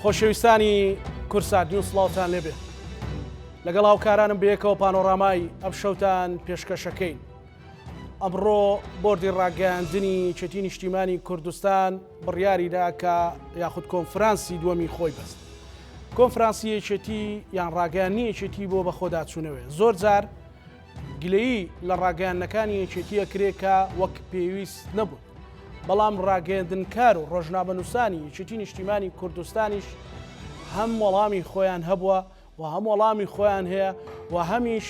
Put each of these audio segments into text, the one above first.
خۆشەویستانی کورسات سڵاوتان لێبێ لەگەڵ هاوکارانم بەیەکەوە پانۆڕامای ئەم شەوتان پێشکەشەکەین. ئەمڕۆ بۆردی ڕاگەیاندنی چەتی نیشتیمانی کوردستان بڕیاریدا کە یاخود کۆنفرانسی دووەمی خۆی بەست. کۆنفرانسی یەکێتی یان ڕاگەیاندنی یەکێتی بۆ بە خۆداچوونەوەی زۆر جار گلەیی لە ڕاگەیاندنەکانی یەکێتی ئەکرێ کە وەک پێویست نەبوو، بەڵام ڕاگەیاندنکار و ڕۆژنامەنووسانی یەکێتی نیشتیمانی کوردستانیش هەم وەڵامی خۆیان هەبووە و هەم وەڵامی خۆیان هەیە و هەمیش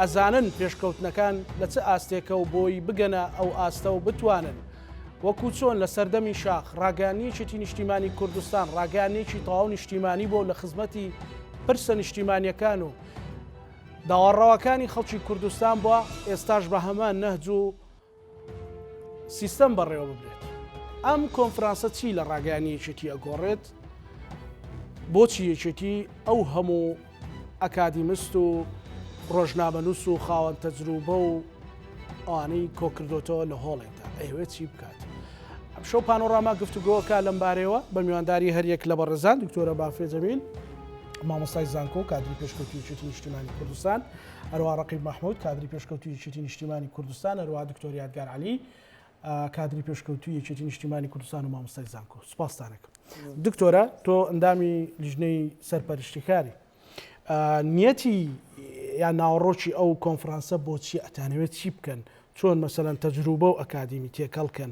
ئەزانن پێشکەوتنەکان لە چه ئاستێکە و بۆی بگەنە ئەو ئاستە و بتوانن وەکو چۆن لە سەردەمی شاخ ڕاگەیاندنی یەکێتی نیشتیمانی کوردستان ڕاگەیاندنێکی تەواو نیشتیمانی بۆ لە خزمەتی پرسە نیشتیمانیەکان و داوەڕەوەکانی خەڵکی کوردستان بووە، ئێستاش بە هەمان نەهج و سیستەم بەڕێوە ببرێت. ئەم کۆنفرانسە چی لە ڕاگەیاندنی یەکێتی ئەگۆڕێت؟ بۆچی یەکێتی ئەو هەموو ئەکادیمیست و ڕۆژنامەنووس و خاوەن تەجروبە و ئەوانەی کۆکردوتەوە لە هۆڵێکدا ئەوێت چی بکات؟ ئەم شەو پانۆڕاما گفتوگۆکە لەم بارەوە بە میوانداری هەریەک لە بەڕێزان دکتۆرە بافێ جەمیل مامۆستای زانکۆ کادری پێشکەوتوی یەکێتی نیشتیمانی کوردستان، هەروەها ڕەقیب مەحموود کادری پێشکەوتوی یەکێتی نیشتیمانی کوردستان، هەروەها دکتۆر یادگار عەلی کادری پێشکەوتوی یەکێتی نیشتیمانی کوردستان و مامۆستای زانکۆ. سوپاسدانەکەم. دکتۆرە تۆ ئەندامی لیژنەی سەرپەرشتیکاری نیەتی یان ناوەڕۆکی ئەو کۆنفرانسە بۆچی ئەتانەوێت چی بکەن؟ چۆن مەسەلەن تەجروبە و ئەکادیمی تێکەڵکەن؟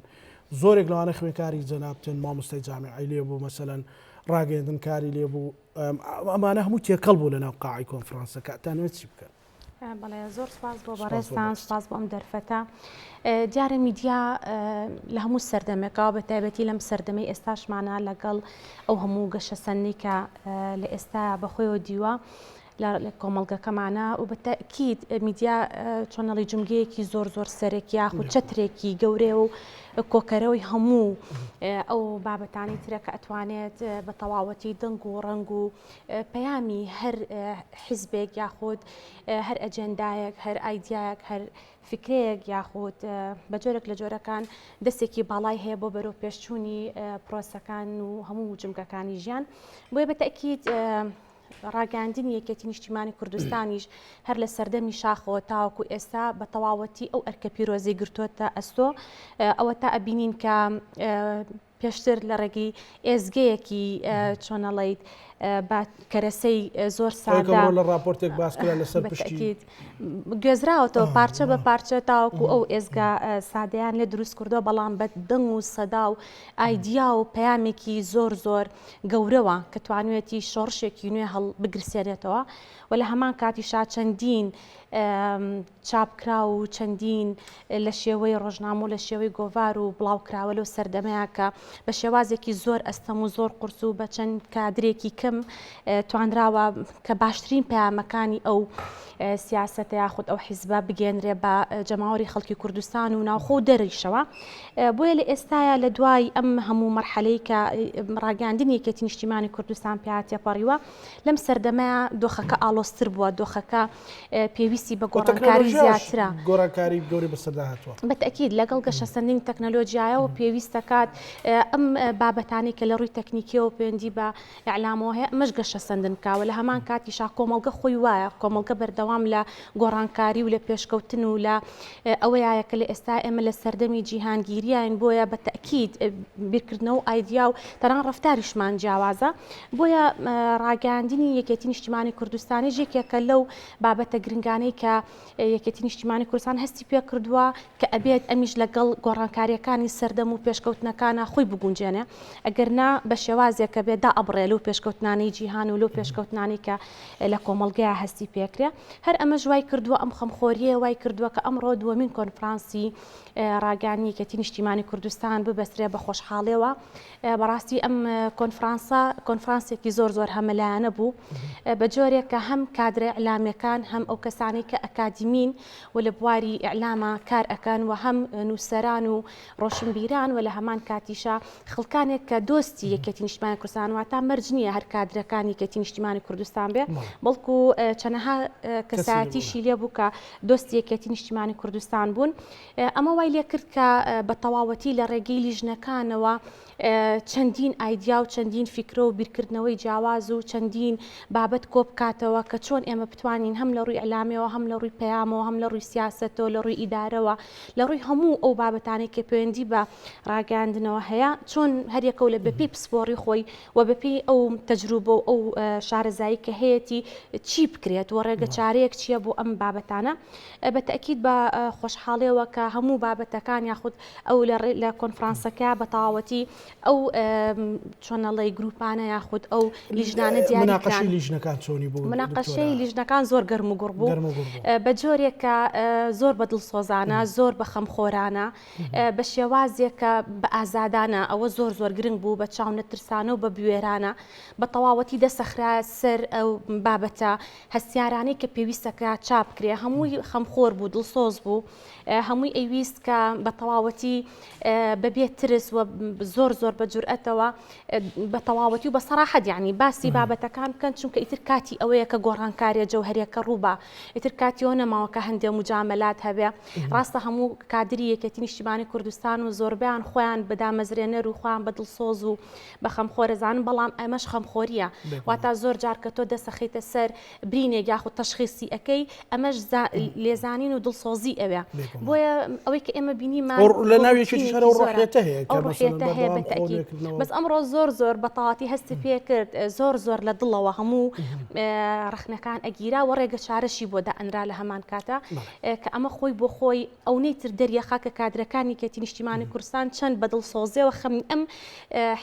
زۆرێک لەوانە خوێنکاری جەنابتن مامۆستای جامیعەی لێبوو، مەسەلەن ڕاگەیاندنکاری لێبوو، ئەمانە هەموو تێکەڵ بوو لەناو قاعی کۆنفرانسە کە ئەتانەوێت چی بکەن؟ بەڵێ زۆر سپاس بۆ بەڕێستان، سپاس بۆ ئەم دەرفەتە. دیارە میدیا لە هەموو سەردەمێکەوە بە تایبەتی لەم سەردەمەی ئێستاشمانە لەگەڵ ئەو هەموو گەشەسەنی کە لە ئێستا بەخۆیەوە دیوە لە کۆمەڵگەکەمانە و بە تەئکید میدیا چۆنەڵی جمگەیەکی زۆر سەرێکی یاخود چەترێکی گەورەیە و کۆکەرەوەی هەموو ئەو بابەتانی ترە کە ئەتوانێت بە تەواوەتی دەنگ و ڕنگ و پەیامی هەر حیزبێک یاخود هەر ئەجەندایەک، هەر ئایدیایەک، هەر فکرەیەک یاخود بە جۆرێک لە جۆرەکان دەستێکی باڵای هەیە بۆ بەرەو پێشچوونی پرۆسەکان و هەموو جمگەکانی ژیان. بۆیە بە تەئکید ڕاگەیاندنی یەکێتی نیشتیمانی کوردستانیش هەر لە سەردەمی شاخەوە تاوەکو ئێستا بە تەواوەتی ئەو ئەرکە پیرۆزەی گرتوۆتە ئەستۆ ئەوە تا ئەبینین کە پێشتر لە ڕێگەی ئێزگەیەکی چۆنەڵیت کەرەسەی زۆر سادە لە راپۆرتێک باسکرا لەسەر پشتی گوێزراوەتەوە پارچە بە پارچە تاوەکو ئەو ئێزگا سادەیان لێ دروست کردووە، بەڵام بە دەنگ و سەدا و ئایدیا و پەیامێکی زۆر گەورەوە کە توانوێتی شۆڕشێکی نوێ هەڵ بگرسێنێتەوە و لە هەمان کاتیشا چەندین چاپکرا و چەندین لە شێوەی ڕۆژنامە و لە شێوەی گۆڤار و بڵاوکراوە لەو سەردەمەیە کە بە شێوازێکی زۆر ئەستەم و زۆر قورس و بە چەند کادرێکی کەم توانراوە کە باشترین پەیامەکانی ئەو سیاسەتە یاخود ئەو حیزبە بگەێنرێ بە جەماوەری خەڵکی کوردستان و ناوخۆ دەریشەوە. بۆیە لە ئێستاە لە دوای ئەم هەموو مەرحەلەی کە ڕاگەیاندنی یەکێتی نیشتیمانی کوردستان پێ تێپەڕیوە لەم سەردەمەیە دۆخەکە ئاڵۆزتر بووە، دۆخەکە پێویستی بە گۆڕانکاری زیاترە، گۆڕانکاری گەوری بەسەردا هاتووە. بە تەئکید لەگەڵ گەشەسەندنی تەکنەلۆژیایەوە پێویستەکات ئەم بابەتانی کە لە ڕووی تەکنیکیەوە پەیوەندی بە ئیعلامەوە هەیە ئەمەش گەشەسەندن کاوە. لە هەمان کاتیشا کۆمەڵگە خۆی وایە، کۆمەڵگە بەردەوام لە گۆڕانکاری و لە پێشکەوتن و لە ئەوەیە کە لە ئێستا ئێمە لە سەردەمی جیهانگیریان، بۆیە بە تەئکید بیرکردنەوە و ئایدیا و تەنان ڕەفتاریشمان جیاوازە. بۆیە ڕاگەیاندنی یەکێتی نیشتیمانی کوردستانی یەکێکە لەو بابەتە گرنگانەی کە یەکێتی نیشتیمانی کوردستان هەستی پێ کردووە کە ئەبێت ئەمیش لەگەڵ گۆڕانکاریەکانی سەردەم و پێشکەوتنەکانە خۆی بگونجێنێ، ئەگەرنا بە شێوازێک کە بێدا ئەبڕێ لەو پێشکەوتنانەی جیهان و لەو پێشکەوتنانی کە لە کۆمەڵگەیە هەستی پێکرێ. هەر ئەمەش وای کردووە، ئەم خەمخۆریە وای کردووە کە ئەمڕۆ دووەمین کۆنفرانسی ڕاگەیاندنی یەکێتی نیشتیمانی کوردستان ببەسترێ بە خۆشحاڵیەوە. بەڕاستی ئەم کۆنفرانسێکی زۆر هەمەلایەنە بوو بە جۆرێک کە هەم کادرە ئیعلامیەکان هەم ئەو کەسانی ئەوانەی کە ئەکادیمین و لە بواری ئیعلامە کار ئەکەن و هەم نووسەران و ڕۆشنبیران و لە هەمان کاتیشە خەڵکانێک کە دۆستی یەکێتی نیشتیمانی کوردستان واتە مەرج نییە هەر کادرەکانی یەکێتی نیشتیمانی کوردستان بێ بەڵکو چەنەها کەسایەتیشی لێ بوو کە دۆستی یەکێتی نیشتیمانی کوردستان بوون. ئەمە وای لێ کرد کە بە تەواوەتی لە ڕێگەی لیژنەکانەوە چەندین ئایدیا و چەندین فیکرە و بیرکردنەوەی جیاواز و چەندین بابەت کۆ بکاتەوە کە چۆن ئێمە بتوانین هەم لە ڕووی ئەلامەوە هەم لە ڕووی پەیامەوە هەم لە ڕووی سیاسەتەوە لە ڕووی ئیدارەوە لە ڕووی هەموو ئەو بابەتانێک کە پەیوەندی بە ڕاگەاندنەوە هەیە چۆن هەریەکە لە بەپێی پسپۆڕی خۆی و بەپێی ئەو تەجروبە و ئەو شارەزایی کە هەیەی چی بکرێت و ڕێگە چارەیەک چییە بۆ ئەم بابەتانە بە تەکید بە خۆشحاڵیەوە کە هەموو بابەتەکان یاخود ئەو لە کۆنفرانسەکە بە تەواوەتی ئەو چۆنەڵی گروپانە یاخود ئەو لیژنانە دیاریکران. لیژنەکان چۆنی بوو؟ مناقەشەی لیژنەکان زۆر گەرم و گوڕ بوو بە جۆرێکە زۆر بە دڵسۆزانە زۆر بە خەمخۆرانە بە شێوازێکە بە ئازادانە ئەوە زۆر گرنگ بوو بە چاو نەترسانە و بە بوێرانە بە تەواوەتی دەسەخرا سەر ئەو بابەتە هەستیارانەی کە پێویستەکە چاپ کرێ هەمووی خەمخۆر بوو دڵسۆز بوو هەمووی ئەویست کە بە تەواوەتی بەبێت ترس و زۆر بە جورئەتەوە بە تەواوەتی و بە سەراحەت یعنی باسی بابەتەکان بکەن چونکە ئیتر کاتی ئەوەیە کە گۆڕانکاریە جەوهەریەکە ڕووبە ئیتر کاتیەوە نەماوە کە هەندێک مجاملات هەبێ ڕاستە هەموو کادری یەکێتی نیشتیمانی کوردستان و زۆربیان خۆیان بەدامەزرێنەر و خۆیان بە دڵسۆز و بە خەمخۆرەزانن بەڵام ئەمەش خەمخۆریە واتە زۆر جار کە تۆ دەسەخیتە سەر برینێک یاخود تەشخیصی ئەەکەی ئەمەش لێزانین و دڵسۆزی ئەوێ بۆیە ئەوەی کە ئێمە بینیمان لە ناویەکی شەرە و ڕۆحیەتە هەیە بە تەکید بەس ئەمڕۆ زۆر بەتەواتی هەستی پێ کرد زۆر لە دڵەوە هەموو ڕخنەکان ئەگیرا و ڕێگە چارەشی بۆ دائەنرا لە هەمان کاتە کە ئەمە خۆی بۆ خۆی ئەو نەیتر دەریەخا کە کادرەکانی یەکێتی نیشتیمانی کوردستان چەند بە دڵسۆزیەوە خەمی ئەم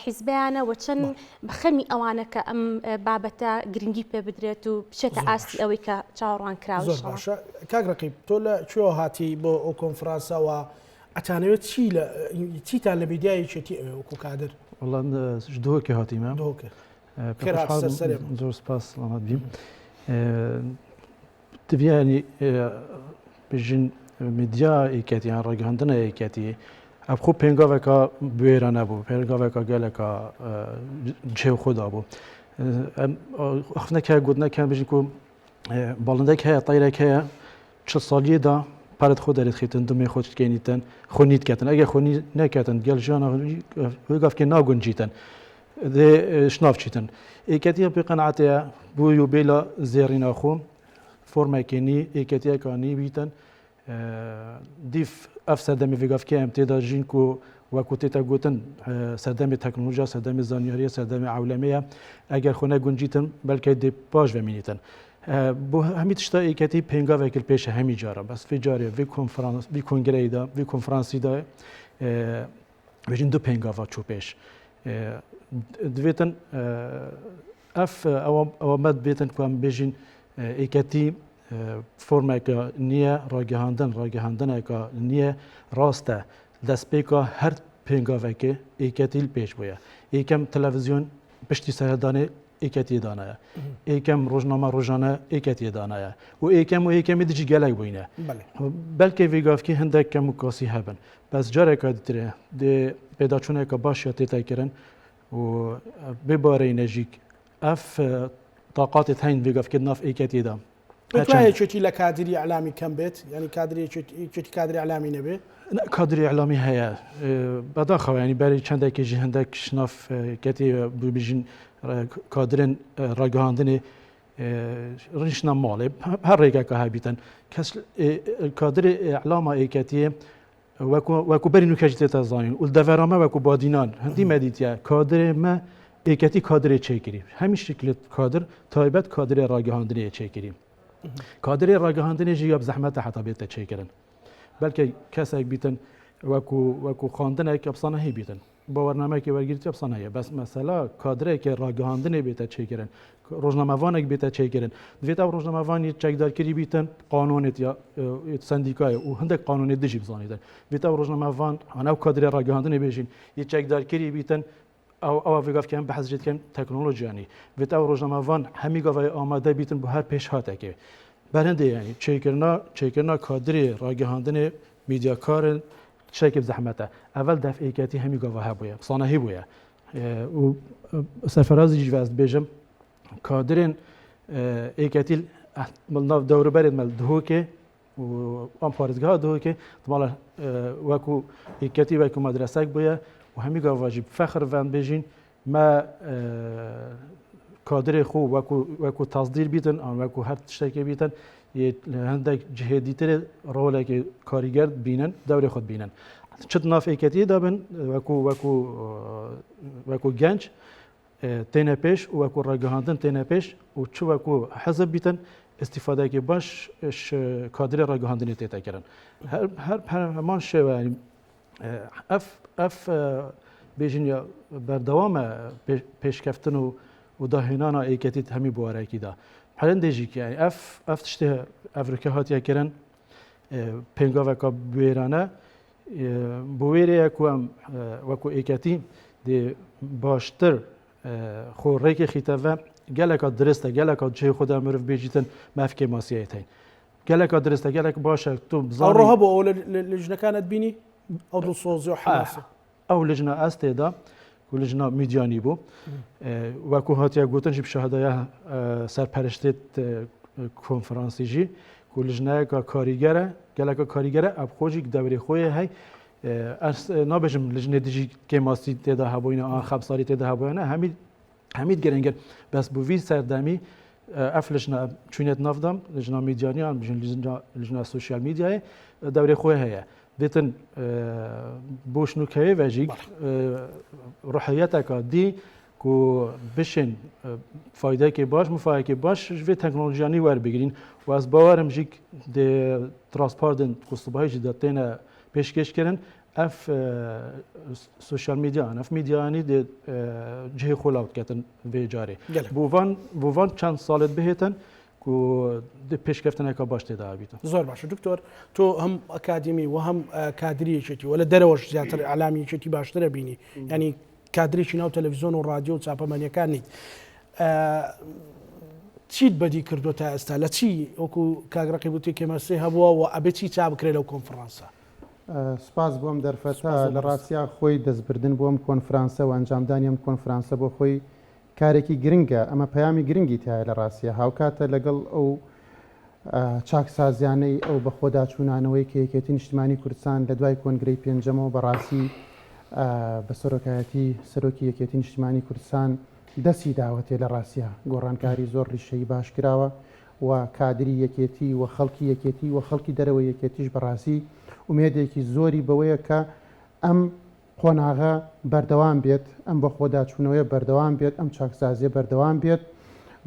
حیزبیانە و چەند بەخەمی ئەوانە کە ئەم بابەتە گرنگی پێ بدرێت و بچێتە ئاستی ئەوەی کە چاوەڕوان کراوە. کاک ڕەقیب تۆ لە کوێوە هاتی بۆ ئەو کۆنفرانسەوە ئەتانەوێت چیتان لە بیدایەکی ئەوێ وەکو کادر؟ وەڵام دووەکی هاتیمە زۆر سپاس سڵامەت بیم تبیانی بژین میدیا ئیکەتیان ڕێگەاندنە یەکەتی ئەبخۆ پێنگاوێکە بوێرە نەبوو پێنگاوێکە گەلێکە جێو خۆدا بوو ئەخنەکە گوتنەکە بژین و باڵندێک هەیە تایرێک هەیە 40 ساڵیەدا پارەت خۆ دەرێتخیتن دمێ خۆشکێنیتن خۆنیت کەتن ئەگە خۆنی نەکەتن گەل ژیانە گافکە ناگونجیتن دێ شناافچیتن ئیکەتیە پێ قەنعاتەیە بووی و بێ لە زێڕی ناخۆم فۆرمێکێنی ئیکەتیەکانی بیتن دیف ئەف سەردەمی ڤگافکەیان تێدا ژین و وەکو تێتە گوتن سەردەمی تەکنۆلۆژیا سەردەمی زانیاریە سەردەمی عولەمەیە ئەگەر خۆ نەگونجیتن بەلکە دێ پاش بەمینیتن بۆ هەمی تشتا ئیکەتی پێنگاوێکل پێشە هەمی جارە بەس فێ جارێ وی کۆنفرانس وی کۆنگرەیدا وی کۆنفرانسیدا بژین دوو پێنگاوا چوو پێش دوێتن ئەف ئەوەمەد بێتن کوام بێژین ئیکەتی فۆرمێکە نییە ڕاگەهاندنێکە نییە ڕاستە دەستپێکە هەر پێنگاوێکێ ئیکەتیل پێش بووە یەکەم تەلەڤیزیۆن پشتی سەردانێ ئیکەتی دانایە ئیکەم ڕۆژنامە ڕۆژانە ئیکەتی دانایە و یەکەمی دژی گەلێک بووینە بەلکە ڤگافکی هەندێک کەم و کاسی هەبن بەس جارێکە دیترێ دێ پێداچوونێکە باشە تێتایکردن و بێبارەی نەژیک ئەف تااقاتی هەین ڤگافکرد ناف ئیکەتیدا چێتی لە کادری ئەعلامی کەم بێت ینی کادری کادری ئەعلامی نەبێ کادری ئەعلامی هەیە بەداخەوە ینی بەری چەندێکیژی هەندێک شناف کەتی ببیژین کادرن ڕاگەهاندنی ڕیشنە ماڵێ هەر ڕێگەکە هەبیتن کەس کادری ئەعلامە ئیکەتیە وەکو بەری نوکەژ تێتە زانین و دەڤەرامە وەکو بادینان هەندی مەدیتە کادرێ مە ئیکەتی کادرێ چێگیری هەمی شکلت کادر تایبەت کادرێ ڕاگەهاندنی چێگیری کادرێ ڕاگەهاندنێژی یا زەحمەتە حتا بێتە چێکردن بەلکە کەسێک بیتن وەکو خواندنێک ئەفسانە هەی بیتن باوەڕنامەیەکی وەرگرتی ئەفسانە هەیە بەس مەسەلا کادرێکی ڕاگەهاندنێ بێتە چێکردن ڕۆژنامەوانێک بێتە چێکردن دوێتە ڕۆژنامەوانی چەکدارکردی بیتن قانونێت یا سندیکایە و هەندێک قانونێ دژی بزانیتن بێتە ڕۆژنامەوان هەناو کادرێ ڕاگەهاندنێ بێژین یە چەکدارکردی بیتن ئەوە ڤگافکیان بە حەزرێتکەن تەکنۆلۆژیانی بێتە ڕۆژنامەوان هەمی گاڤای ئامادە بیتن بۆ هەر پێش هاتێکێ برهنده يعني چیکرنا کادری راگهاندن میدیاکارن شکل زحمته اول دفعه کتی همی گواه بوده صانعی بوده و سرفرازی جواز بیشم کادرین ایکتیل مال دور برد مال دهوکه و آن پارزگاه دهوکه طبعا وکو ایکتی وکو مدرسه بوده و همی گواهی فخر وان بیشین ما کادر خوب وکو تصدیل بیتن آن وکو هر تشتکی بیتن هندک جهدیتر روله که کارگر بینن دور خود بینن چت ناف ایکتی دابن وکو گنج تینه پیش و وکو راگهاندن تینه پیش و چو وکو حزب بیتن استفاده که باش کادر راگهاندنی تیتا کردن هر همان شو اف بیشین یا بردوام پیشکفتن و داهنانا ایکتیت همی بواره کی دا حالا دیجی که یعنی اف تشته افریقا هاتیا کردن پنگا وکا بیرانه بویره وکو ایکتی دی باشتر خوره که خیتوه گلک درسته گلک چه خدا مرف بیجیتن مفک ماسیه تین گلک درسته گلک باشه تو بزاری او رهبو او لجنه كانت بيني او دو صوزي وحماسه او لجنه استيدا ولجنه میدیانی بو وکو هاتیا گوتن جب شهدایا سرپرشتت کنفرانسی جی لجنه کاریگره گلک کاریگره اب خوشی دوری خوی هی نابجم لجنه دیجی که ماسی تدا هبوینه آن خبساری تدا هبوینه همید گرنگر بس بو وی سردمی اف لجنه چونیت نافدم لجنه میدیانی آن بجن لجنه سوشیال میدیای دوری خوی هی دیتن بوش نوکه وجیگ روحیتک دی کو بشن فایده که باش مفاهی که باش و تکنولوژیانی ور بگیرین و از باورم جیک د ترانسپارتن کوستبای جداتین پیشکش کردن اف سوشال میدیا اف میدیانی د جه خلاوت کتن به جاری بوان چند سالت بهتن کو د پیشکفتن که باش تدا بیت زور باشه دکتور تو هم اکادمی و هم کادری چتی ولا دروش زیاتر اعلامی چتی باشتر بینی یعنی کادری چناو تلویزیون و رادیو چاپه منیکانی چیت بدی کردو تا استا لچی اوکو کاغرقی بوتی که مسی هبوا و ابتی چاب کرلو کنفرانسا سپاس بوم درفتا لراسیا خوی دزبردن بوم کنفرانسا و انجامدانیم کنفرانسا بو خوی کارێکی گرنگە ئەمە پەیامی گرنگی تایە لە ڕاستیە هاوکاتە لەگەڵ ئەو چاکسازیانەی ئەو بە خۆداچوونانەوەی کە یەکێتی نیشتیمانی کوردستان لە دوای کۆنگرەی پێنجەمەوە بەڕاستی بە سەرۆکایەتی سەرۆکی یەکێتی نیشتیمانی کوردستان دەستی داوەتێ لە ڕاستیە گۆڕانکاری زۆر ڕیشەی باش کراوە و کادری یەکێتی و خەڵکی یەکێتی و خەڵکی دەرەوە یەکێتیش بەڕاستی ومێدێکی زۆری بەوەیە کە ئەم قۆناغا بەردەوام بێت ئەم بە خۆداچوونەوەی بەردەوام بێت ئەم چاکسازیە بەردەوام بێت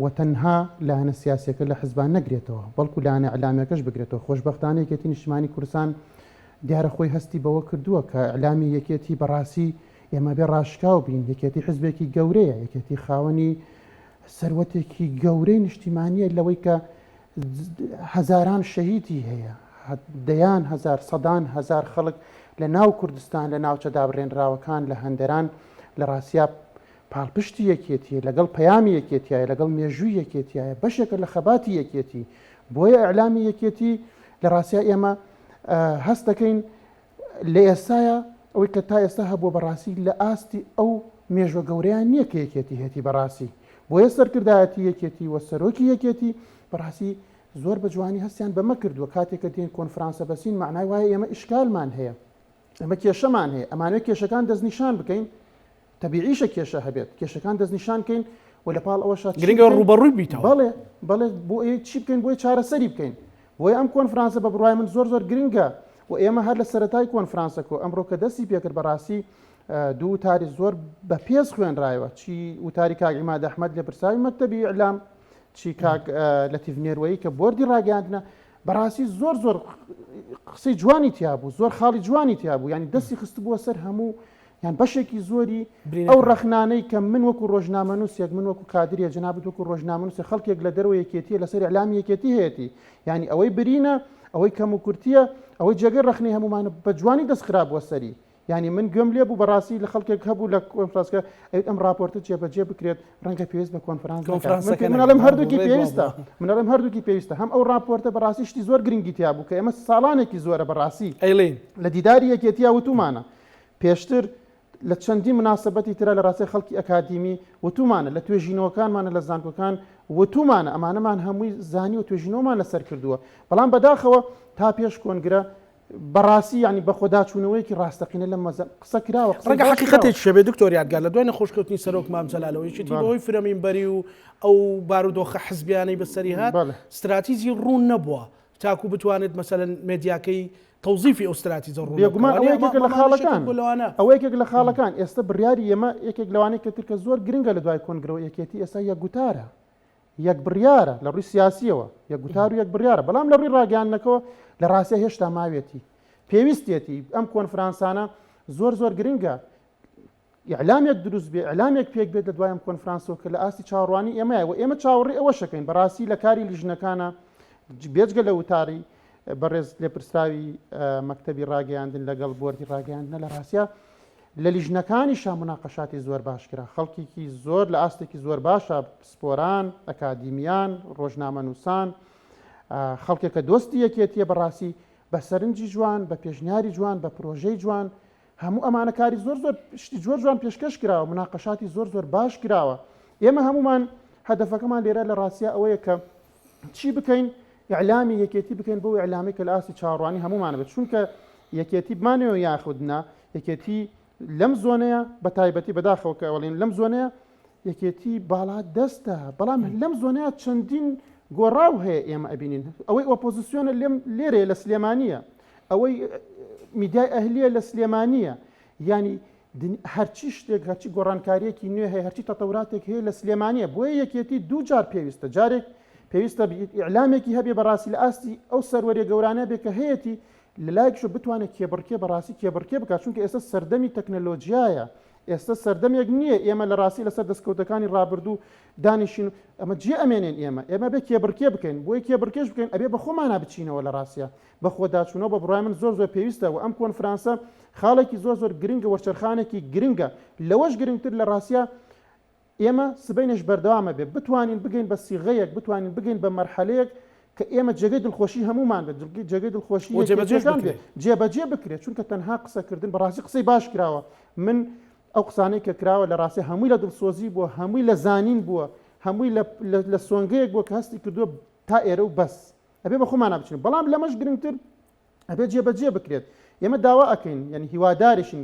و تەنها لایەنە سیاسیەکە لە حزبان نەگرێتەوە بەڵکو لایەنە ئەعلامەکەش بگرێتەوە خۆشبەختانە یەکێتی نیشتیمانی کوردستان دیارە خۆی هەستی بەوە کردووە کە ئەعلامی یەکێتی بەڕاستی ئێمە بێ ڕاشکاو بین یەکێتی حزبێکی گەورەیە یەکێتی خاوەنی سەروەتێکی گەورەی نیشتیمانیە لەوەی کە هەزاران شەهیدی هەیە دەیان هەزار سەدان هەزار خەڵک لە ناو کوردستان لە ناوچە دابڕێنراوەکان لە هەندێران لە ڕاستیا پاڵپشتی یەکێتیە لەگەڵ پەیامی یەکێتیایە لەگەڵ مێژووی یەکێتیایە بەشێکە لە خەباتی یەکێتی بۆیە ئەعلامی یەکێتی لە ڕاستیا ئێمە هەست دەکەین لە ئێستایە ئەوەی کە تا ئێستا هەبووە بەڕاستی لە ئاستی ئەو مێژوە گەورەیان نییە کە یەکێتی هێتی بەڕاستی بۆیە سەرکردایەتی یەکێتی وە سەرۆکی یەکێتی بەڕاستی زۆر بە جوانی هەستیان بەمە کردووە کاتێککە دێن کۆنفرانسە بەسین معنای وایە ئێمە ئیشکالمان هەیە ئەمە کێشەمان هەیە ئەمانوێت کێشەکان دەستنیشان بکەین تەبیعیشە کێشە هەبێت کێشەکان دەستنیشان بکەین و لەپاڵ ئەوەش گرنگە ڕوبەڕووی بیتەوە بەڵێ بۆ چی بکەین بۆی چارەسەری بکەین بۆی ئەم کۆنفرانسە بە بڕای من زۆر گرنگە و ئێمە هەر لە سەرەتای کۆنفرانسەکە ئەمڕۆ کە دەستی پێکرد بەڕاستی دوو وتاری زۆر بە پێز خوێنرایەوە چی وتاری کاک عیماد ئەحمەد لە پرساوی مەکتەبی ئیعلام چی کاک لەتیف نێروەیی کە بۆردی ڕاگەاندنە بەڕاستی زۆر قسەی جوانی تیا بوو زۆر خاڵی جوانی تیا بوو ینی دەستی خست بووە سەر هەموو یان بەشێکی زۆری ئەو ڕەخنانەی کە من وەکو ڕۆژنامەنووسێک من وەکو کادریە جەنابەت وەکو ڕۆژنامەنووسێک خەڵکێک لە دەرەوە یەکێتیە لەسەر ئیعلامی یەکێتی هەیەی ینی ئەوەی برینە ئەوەی کەم و کورتیە ئەوەی جێگەی ڕەخنەی هەمومانە بە جوانی دەستخرابووە سەری یعنی من گوێم لێ بوو بەڕاستی لە خەڵکێک هەبوو لە کۆنفرانسکە ئەم راپۆرتە جێبەجێ بکرێت ڕەنگە پێویست بە کۆنفرانس منەڵم هەردووکی پێویستە منەڵم هەردووکی پێویستە هەم ئەو راپۆرتە بەڕاستی شتی زۆر گرنگی تیا بوو کە ئێمە ساڵانێکی زۆرە بەڕاستی ئەیڵین لە دیداری یەکێتیا وتومانە پێشتر لە چەندی مناسبەتی ترە لە ڕاستی خەڵکی ئەکادیمی وتومانە لە توێژینەوەکانمانە لە زانکۆکان وتومانە ئەمانەمان هەمووی زانی و توێژینەوەمان لەسەر کردووە بەڵام بەداخەوە تا پێش کۆنگرە بەڕاستی ینی بە خۆداچوونەوەیکی ڕاستەقینە لە مەزە قسە کراوە ڕەنگە حقیقەتێک شەبێ دکتۆر یادگار لە دوای نەخۆشکەوتنی سەرۆک مام جەلالەوەی بەهۆی فرەمینبەری و ئەو بارودۆخە حزبیانەی بەسەری هات استراتیزی ڕوون نەبووە تاکو بتوانێت مەسەلەن مێدیاکەی تەوزیفی ئەو استراتیزە ڕوون بێگومان ئەوەیەک لە خاڵەکان ئەوەیەکێک لە خاڵەکان ئێستا بڕیاری ئێمە یەکێک لەوانەیە کە ترکە زۆر گرنگە لە دوای کۆنگرەوە یەکێتی ئێستا یەک گوتارە یەک بڕیارە لە ڕووی سیاسیەوە یەک گوتار و یەک بڕیارە بەڵام لە ڕووی ڕاگەیاندنەکەەوە لە ڕاستیە هێشتا ماوێتی پێویستێتی ئەم کۆنفرانسانە زۆر زۆر گرنگە ئیعلامێک دروست بێ ئیعلامێک پێک بێت لە دوای ئەم کۆنفرانسەوە کە لە ئاستی چاوەڕوانی ئێمەیە و ئێمە چاوەڕێی ئەوە شەکەین بەڕاستی لە کاری لیژنەکانە بێجگە لە وتاری بەڕێز لێپرسراوی مەکتەبی ڕاگەیاندن لەگەڵ بۆردی ڕاگەیاندنە لە ڕاستە لە لیژنەکانیشا مناقەشاتی زۆر باشکرا خەڵکیکی زۆر لە ئاستێکی زۆر باشە سپۆران ئەکادیمیان ڕۆژنامەنووسان خەڵکێکە دۆستی یەکێتیە بەڕاستی بە سەرنجی جوان بە پێشنیاری جوان بە پرۆژەی جوان هەموو ئەمانە کاری زۆر زۆر شتی زۆر جوان پێشکەش کراوە مناقەشاتی زۆر زۆر باش کراوە ئێمە هەمومان هەدەفەکەمان لێرە لە ڕاستیە ئەوەیە کە چی بکەین ئیعلامی یەکێتی بکەین بۆ ئیعلامی کە لە ئاستی چاوەڕوانی هەمومان بێت چونکە یەکێتی بمانەوە یاخودنا یەکێتی لەم زۆنەیە بە تایبەتی بەداخەوە کە ئەوڵین لەم زۆنەیە یەکێتی باڵا دەستە بەڵام لەم زۆنەیە چەندین گۆڕاو هەیە ئێمە ئەبینین ئەوەی ئۆپۆزیسیۆنە لێرێ لە سلێمانیە ئەوەی میدیای ئەهلیە لە سلێمانیە ینی هەرچی شتێک هەرچی گۆڕانکاریەکی نوێ هەیە هەرچی تەتەوراتێک هەیە لە سلێمانیە بۆیە یەکێتی دوو جار پێویستە جارێک پێویستە ئیعلامێکی هەبێ بەڕاستی لە ئاستی ئەو سەروەریە گەورانە بێ کە هەیەی لە لایەکشە بتوانێت کێبڕکێ بەڕاستی کێبڕکێ بکات چونکە ئێستا سەردەمی تەکنەلۆجیایە ئێستا سەردەمێک نییە ئێمە لە ڕاستی لەسەر دەستکەوتەکانی ڕابردوو دانیشین ئەمە جێ ئەمێنێن ئێمە بێ کێبڕکێ بکەین بۆی کێبڕکێش بکەین ئەبێ بە خۆمانە بچینەوە لە ڕاستیە بە خۆداچوونەوە بە بڕای من زۆر زۆر پێویستە و ئەم کۆنفرانسە خاڵێکی زۆر زۆر گرنگە وەرچەرخانێکی گرنگە لەوەش گرنگتر لە ڕاستیە ئێمە سبەینش بەردەوامە بێ بتوانین بگەین بە سیغەیەک بتوانین بگەین بە مەرحەلەیەک کە ئێمە جێگەی دڵخۆشی هەمومان بێت جێگەی دڵخۆشی جێبەجێ بکرێت چونکە تەنها قسەکردن بەڕاستی قسەی باش کراوە من ئەو قسانەی کە کراوە لە ڕاستی هەمووی لە دڵسۆزی بووە هەمووی لە زانین بووە هەمووی لە سۆنگەیەک بووە کە هەستی کردووە تا ئێرە و بەس ئەبێ بە خۆمان بچین بەڵام لەمەش گرنگتر ئەبێ جێبەجێ بکرێت ئێمە داوا ئەکەین یعنی هیواداریشین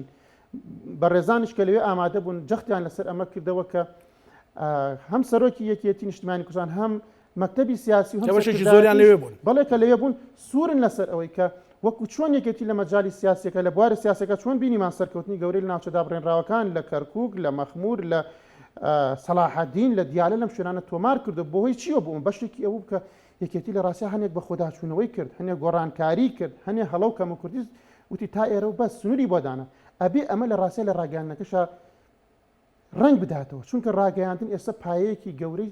بە ڕێزانش کە لەوێ ئامادە بوون جەختیان لەسەر ئەمە کردەوە کە هەم سەرۆکی یەکێتی نیشتیمانی کوردستان هەم مەکتەبی سیاسی و زۆریان لەوێ بوون بەڵێ کە لەوێ بوون سوورن لەسەر ئەوەی کە وەکو چۆن یەکێتی لە مەجای سیاسەکە لە بواری سیاسەکە چۆن بینیمان سەرکەوتنی گەورەی لە ناوچەدا بڕێنراوەکان لە کەرکووک لە مەخمور لە سەلاحەدین لە دیالە لەم شوێنانە تۆمار کردو بۆهۆی چییە بووم بەشێکی ئەوە بکە یەکێتی لە ڕاستیە هەنێک بە خۆداچوونەوەی کرد هەنێک گۆڕانکاری کرد هەنێ هەڵەو کەم و کوردی وتی تا ئێرە و بەس سنووری بۆدانە ئەبێ ئەمە لە ڕاستیە لە ڕاگەیاندنەکەشە ڕنگ بداتەوە چونکە ڕاگەیاندن ئێستا پایەیەکی گەورەی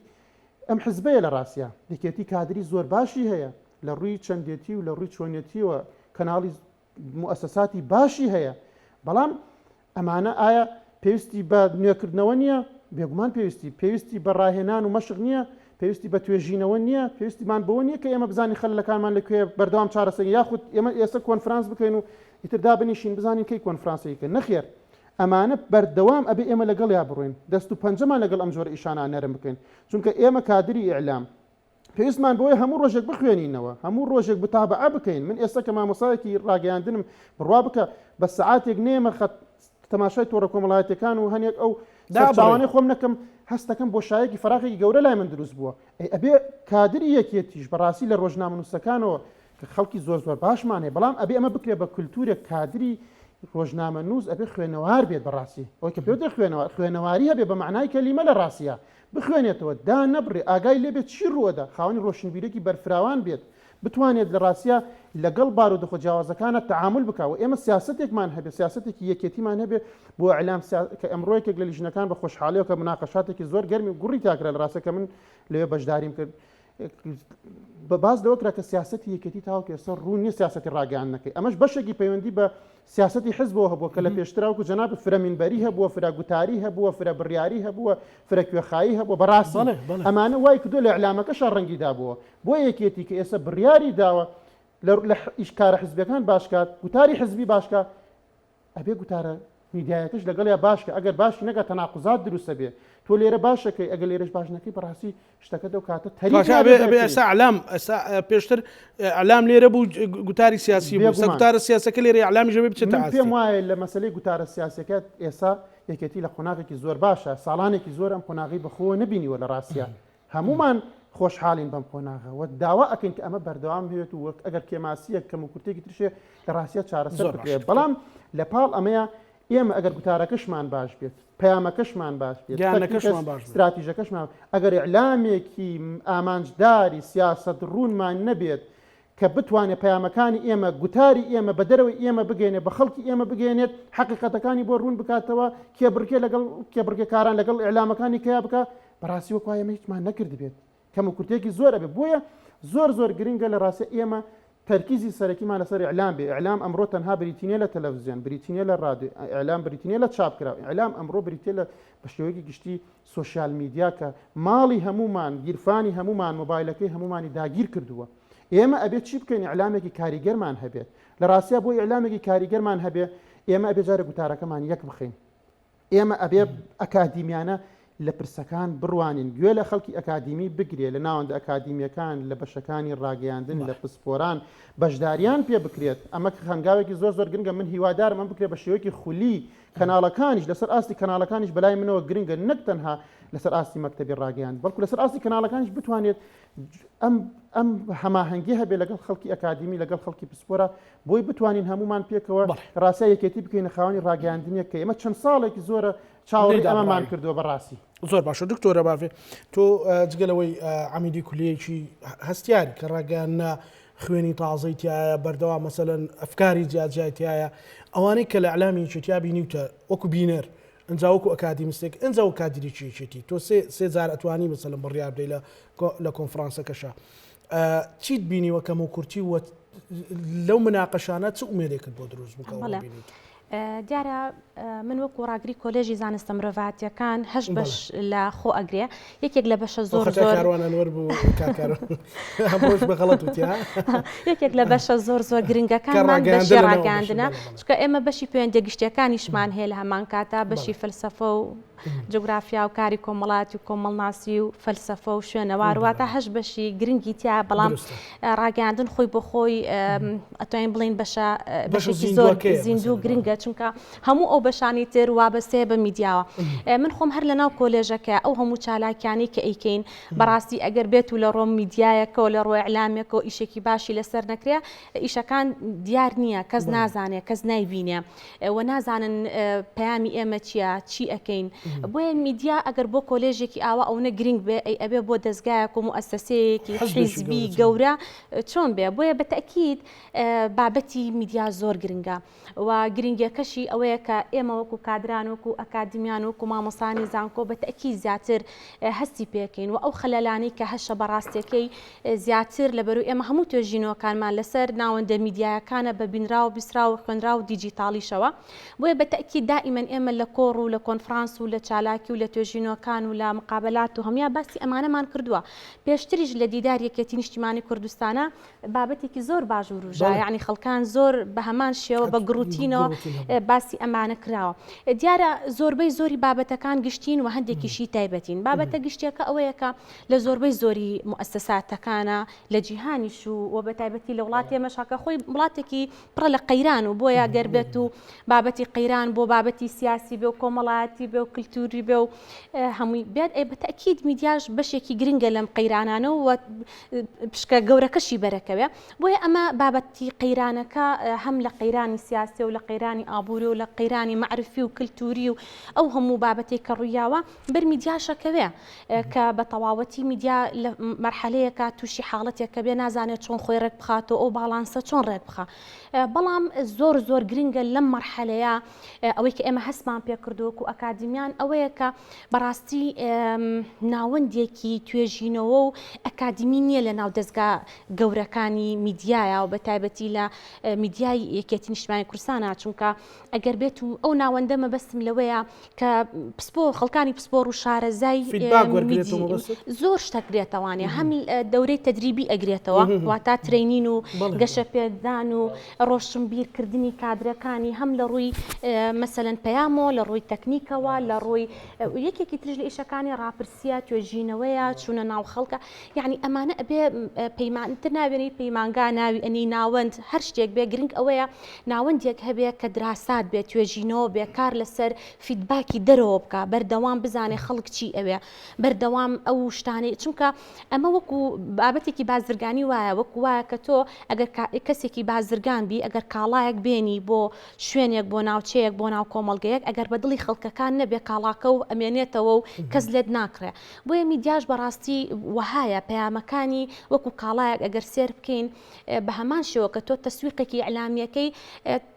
ئەم حزبەیە لە ڕاستیە یەکێتی کادری زۆر باشی هەیە لە ڕووی چەندێتی و لە ڕووی چۆنیەتیەوە کەناڵی موسساتی باشی هەیە بەڵام ئەمانە ئایا پێویستی بە نوێکردنەوە نییە بێگومان پێویستی بە ڕاهێنان و مەشق نییە پێویستی بە توێژینەوە نییە پێویستیمان بەوە نییە کە ئێمە بزانین خەلەکانمان لەکوێ بەردەوام چارەسەر یاخود ئێمە ئێستا کۆنفرانس بکەین و ئیتر دابنیشین بزانین کەی کۆنفرانسەیەکە نەخێر ئەمانە بەردەوام ئەبێ ئێمە لەگەڵ یا بڕۆین دەست و پەنجەمان لەگەڵ ئەم جۆرە ئیشانە نەرم بکەین چونکە ئێمە کادری ئیعلام پێویستمان بۆی هەموو ڕۆژێک بخوێنینەوە هەموو ڕۆژێک بتابعە بکەین من ئێستا کە مامۆسایەکی ڕاگەیاندنم بڕوا بکە بە سەعاتێک نێمە تەماشای تۆڕە کۆمەڵایەتەکان و هەنێک ئەو چاوانەی خۆم نەکەم هەستەکەم بۆ شایەکی فراغێکی گەورە لای من دروست بووە ئەبێ کادری یەکێتیش بەڕاستی لە ڕۆژنامەنووسەکانەوە کە خەڵکی زۆر زۆر باشمان هەیە بەڵام ئەبێ ئەمە بکرێت بە کولتورێک کادری ڕۆژنامەنووس ئەبێ خوێنەوار بێت بەڕاستی ئەوەی کە پێوتر خوێنەواری هەبێ بە معنای کەلیمە لە ڕاستیە بخوێنێتەوە دا نەبڕێ ئاگای لێبێت چی ڕووەدا خاوەنی ڕۆشنبیرێکی بەرفراوان بێت بتوانێت لە ڕاستیە لەگەڵ بارودۆخە جیاوازەکانە تعامل بکەوە ئێمە سیاسەتێکمان هەبێ سیاسەتێکی یەکێتیمان هەبێ بۆ ئەعلام کە ئەمڕۆیەکێک لە لیژنەکان بە خۆشحاڵیەوە کە مناقەشاتێکی زۆر گەرمی و گوڕی تاکرا لە ڕاستە کە من لەوێ بەشداریم کرد باز لەوەکرا کە سیاسەتی یەکێتی تاوەکو ئێستا ڕوو نیە سیاسەتی ڕاگەیاندنەکەی ئەمەش بەشێکی پەیوەندی بە سیاسەتی حزبەوە هەبووە کە لە پێشتراوکو جەناب فرە مینبەری هەبووە فرە گوتاری هەبووە فرە بڕیاری هەبووە فرە کوێخایی هەبووە بەڕاستی ئەمانە وای کردو لە ئەعلامەکەشە ڕەنگی دابووە بۆ یەکێتی کە ئێستا بڕیاری داوە لە ئیشکارە حزبەکان باشکات گوتاری حزبی باشکە ئەبێ گوتارە میدیایەکەش لەگەڵ یا باشکە ئەگەر باشی نەگە تەناقوزات دروستە بێ تۆ لێرە باشەکەی ئەگەر لێرەش باش نەکەی بەڕاستی شتەکە دەو کاتە ئێستا ئەعلام پێشتر ئەعلام لێرە بوو گوتاری سیاسی بوو گوتارە سیاسەکە لێرە ئەعلامی ژەبێ بچێتە ئاستی پێم وایە لە مەسەلەی گوتارە سیاسەکە ئێستا یەکێتی لە قۆناغێکی زۆر باشە ساڵانێکی زۆر ئەم قۆناغی بەخۆوە نبینیوە لە ڕاستیە هەمومان خۆشحاڵین بەم قۆناغەوە داوا ئەکەین کە ئەمە بەردەوام بێت و وەک ئەگەر کێماسیە کەم و کورتێکی ترشێ لە ڕاستیە چارەسەر بکرێت بەڵام لە پاڵ ئەمەیە ئێمە ئەگەر گوتارەکەشمان باش بێت پەیامەکەشمان باش بێت استراتیژەکەشمان ئەگەر ئیعلامێکی ئامانجداری سیاسەت ڕوونمان نەبێت کە بتوانێت پەیامەکانی ئێمە گوتاری ئێمە بە دەرەوەی ئێمە بگەێنێت بە خەڵکی ئێمە بگەێنێت حقیقەتەکانی بۆ ڕوون بکاتەوە کێبڕکێ لەگەڵ کێبڕکێکاران لەگەڵ ئیعلامەکانی کیا بکە بەڕاستی وەک وایە هیچمان نەکرد بێت کەم و کورتێکی زۆرە بێت بۆیە زۆر گرنگە لە ڕاستی ئێمە ترکیزی سەرەکیمان لەسەر ئیعلام بێ ئیعلام ئەمڕۆ تەنها بریتینیە لە تەلەڤیزیۆن بریتینیە لە ڕادیۆ ئیعلام بریتینیە لە چاپکراوە ئیعلام ئەمڕۆ بریتیە لە بە شێوەیەکی گشتی سۆشیال میدیا کە ماڵی هەمومان گیرفانی هەمومان مۆبایلەکەی هەمومانی داگیر کردووە ئێمە ئەبێت چی بکەین ئیعلامێکی کاریگەرمان هەبێت لە ڕاستیە بۆ ئیعلامێکی کاریگەرمان هەبێ ئێمە ئەبێ جارە گوتارەکەمان یەک بخەین ئێمە ئەبێ ئەکادیمیانە لە پرسەکان بڕوانین گوێ لە خەڵکی ئەکادیمی بگرێ لە ناوەندە ئەکادیمیەکان لە بەشەکانی ڕاگەیاندن لە پسپۆران بەشداریان پێ بکرێت ئەمە هەنگاوێکی زۆر گرنگە من هیوادارم ئەم بکرێت بە شێوەیەکی خولی کەناڵەکانیش لەسەر ئاستی کەناڵەکانیش بەلای منەوە گرنگە نەک تەنها لەسەر ئاستی مەکتەبی ڕاگەیاند بەڵکو لەسەر ئاستی کەناڵەکانیش بتوانێت ئەم هەماهەنگی هەبێ لەگەڵ خەڵکی ئەکادیمی لەگەڵ خەڵکی پسپۆرە بۆی بتوانین هەمومان پێکەوە ڕاستە یەکێتی بکەین خاوەنی ڕاگەیاندنیە کە ئێمە چەند ساڵێکی زۆرە چاوەڕێی ئەمەمان کردووە بەڕاستی زۆر باشە دکتۆرە بافێ تۆ جگەلەوەی عەمیدی کولیەیەکی هەستیاری کە ڕاگەیاندنە خوێنی تازەی تایە بەردەوام مەسەلەن ئەفکاری جیاجیایە ئەوانەی کە لە ئەعلامی چێتیا بینیوتە وەکو بینەر ئەنجا وەکو ئەکادیمیستێک ئەنجا و کادری چێتی تۆ سێ جار ئەتوانی مەسەلەن بڕیار بدەی لە کۆنفرانسەکەشە چیت بینیوە کەم و کورتی وە لەو مناقەشانە چ ئومێدێکت بۆ دروست بکەوە دیارە من وەکو ڕاگری کۆلێژی زانستە مرۆڤاتیەکان هەش بەش لە خۆ ئەگرێ یەکێک لە بەشە زۆر یەکێک لە بەشە زۆر گرنگەکانمان بەشی ڕاگەاندنە چکە ئێمە بەشی پەیوەندە گشتیەکانیشمان هەیە لە هەمان کاتا بەشی فەلسەفە و جغرافیا و کاری کۆمەڵاتی و کۆمەڵناسی و فەلسەفە و شوێنەوارواتە هەش بەشی گرنگی تیا بەڵام ڕاگەاندن خۆی بۆ خۆی ئەتوانین بڵین بەشێکی زۆر زیندوو گرنگە چونکە هەموو ئەو بەشانی تر وابەستەیە بە میدیاوە من خۆم هەر لەناو کۆلێژەکە ئەو هەموو چالاکیانی کە ئەیکەین بەڕاستی ئەگەر بێت و لە ڕۆم میدیایەکەەوە لە ڕۆی ئەعلامێکەوە ئیشێکی باشی لەسەر نەکرێ ئیشەکان دیار نییە کەس نازانێت کەس نایبینێ و نازانن پەیامی ئێمە چییە چی ئەەکەین بۆیە میدیا ئەگەر بۆ کۆلێژێکی ئاوا ئەوە گرنگ بێ ئەبێ بۆ دەستگایەک و مؤسسەیەکی حیزبی گەورە چۆن بێ بۆیە بەتەکید بابەتی میدیا زۆر گرنگە و گرنگیەکەشی ئەوەیە کە ئێمە وەکو کادران وەکو ئەکادیمیان وەکو مامۆسانی زانکۆ بەتەکی زیاتر هەستی پێکەین و ئەو خەلەلانی کە هەشە بەڕاستیەکەی زیاتر لەبەرو ئێمە هەموو توێژینەوەکانمان لەسەر ناوەندە میدیایەکانە بە بینرا و بیسرا و خوێنرا و دیجیتاڵیشەوە بۆیە بەتەکی دائیمەن ئێمە لە کۆڕ و لە کۆنفرانس و لە چالاکی و لە توێژینەوەکان و لە مقابلات و هەموو باسی ئەمانەمان کردووە پێشتریش لە دیدار یەکێتی نیشتیمانی کوردستانە بابەتێکی زۆر باش و ڕوژە یعنی خەڵکان زۆر بە هەمان شێوە بە گروتینەوە باسی ئەمانە کراوە دیارە زۆربەی زۆری بابەتەکان گشتین و هەندێکیشی تایبەتین بابەتە گشتیەکە ئەوەیە کە لە زۆربەی زۆری مؤسساتەکانە لە جیهانیش و بە تایبەتی لە وڵاتی ئێمەشاکە خۆی وڵاتێکی پڕە لە قەیران و بۆیە گەربێت و بابەتی قەیران بۆ بابەتی سیاسی بێ و کۆمەڵایەتی بێ و کللتوری بێ و هەمووی بێت بەتەکید میدیاش بەشێکی گرنگە لەم قەیرانانە و پشکە گەورەکەشی بەرەکەوێ بۆیە ئەمە بابەتی قەیرانەکە هەم لە قەیرانی سیاسی و لە قەیرانی ئابووری و لە قەیرانی معرفی و کللتوری و ئەو هەموو بابەتێک کە ڕوویاوە بەر میدیاشەکەوێ کە بە تەواوەتی میدیا لە مەرحەلەیەکە تووشی حاڵەتێکە بێ نازانێت چۆن خۆی ڕێک بخاتەوە ئەو باڵانسە چۆن ڕێک بخە بەڵام زۆر گرنگە لەم مەرحەلەیە ئەوەی کە ئێمە هەستمان پێ کردووەکو ئەکادیمیان ئەوەیە کە بەڕاستی ناوەندێکی توێژینەوە و ئەکادمی نییە لە ناو دەستگا گەورەکانی میدیایە و بە تایبەتی لە میدیای یەکێتی نیشتیمانی کوردستانە، چونکە ئەگەر بێت و ئەو ناوەندە مەبەستم لەوەیە کە خەڵکانی پسپۆر و شارەزای زۆر شتەگرێتەوانێ هەم دەورەی تەدریبی ئەگرێتەوە واتە ترینین و گەشە پێدان و ڕۆشنبیرکردنی کادرەکانی هەم لە ڕووی مەسەلەن پەیامۆ لە ڕووی تەکنیکەوە لە ڕووی یەکێکی ترژ لە ئیشەکانی ڕاپرسیە توێژینەوەیە چوونە ناو خەڵکە، یعنی ئەمانە ئەبێ پەیمانتر ناوێنی پەیمانگا ناوی ئەنی ناوەند هەر شتێک بێ گرنگ ئەوەیە ناوەندێک هەبێ کە دراسات بێت توێژینەوە بێ کار لەسەر فیدباکی دەرەوە بکە بەردەوام بزانێ خەڵک چی ئەوێ بەردەوام ئەو شتانەی چونکە ئەمە وەکو بابەتێکی بازرگانی وایە وەکو وایە کە تۆ ئەگەر کەسێکی بازرگان بی ئەگەر کاڵایەک بێنی بۆ شوێنێک بۆ ناوچەیەک بۆ ناو کۆمەڵگەیەک ئەگەر بە دڵی خەڵکەکان نەبێ کاڵاکە و ئەمێنێتەوە و کەس لێت ناکرێ بۆیە میدیاش بەڕاستی وهایە پەیامەکانی وەکو کاڵایەک ئەگەر سێر بکەین بە هەمان شێوە کە تۆ تەسویقێکی ئەعلامیەکەی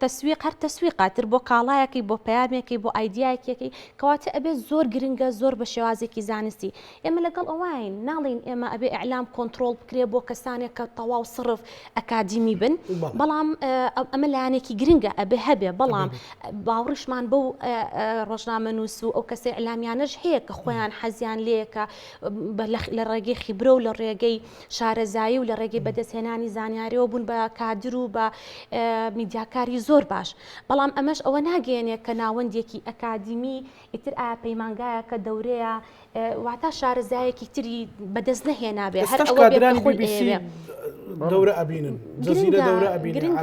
تەسویق هەر تەسویقاتر بۆ کاڵایەکی بۆ پەیامێکی بۆ ئایدیایەکێکی کەواتە ئەبێ زۆر گرنگە زۆر بە شێوازێکی زانستی ئێمە لەگەڵ ئەوین ناڵین ئێمە ئەبێ ئەعلام کۆنتترۆل بکرێ بۆ کەسانێک کە تەواو سڕف ئەکادیمی بن بەڵام ئەمە لایەنێکی گرنگە ئەبێ هەبێ بەڵام باوڕشمان بەو ڕۆژنامە نووس و ئەو کەسەی ئەعلامیانەش هەیە کە خۆیان حەزیان لێیەکە لە ڕێگەی خیبرە و لە ڕێگەی شارەزایی و لە ڕێگەی بەدەستهێنانی زانیاریەوە بوون بە کادر و بە میدیاکاری زۆر باش بەڵام ئەمەش ئەوە ناگەێنێ کە ناوەندێکی ئەکادیمی ئیتر ئایا پەیمانگایە کە دەورەیە واتە شارەزایەکی تری بەدەست نەهێنابێ هەر ئەوە دەورە ئەبینن جەزیرە دەورە ئەبینن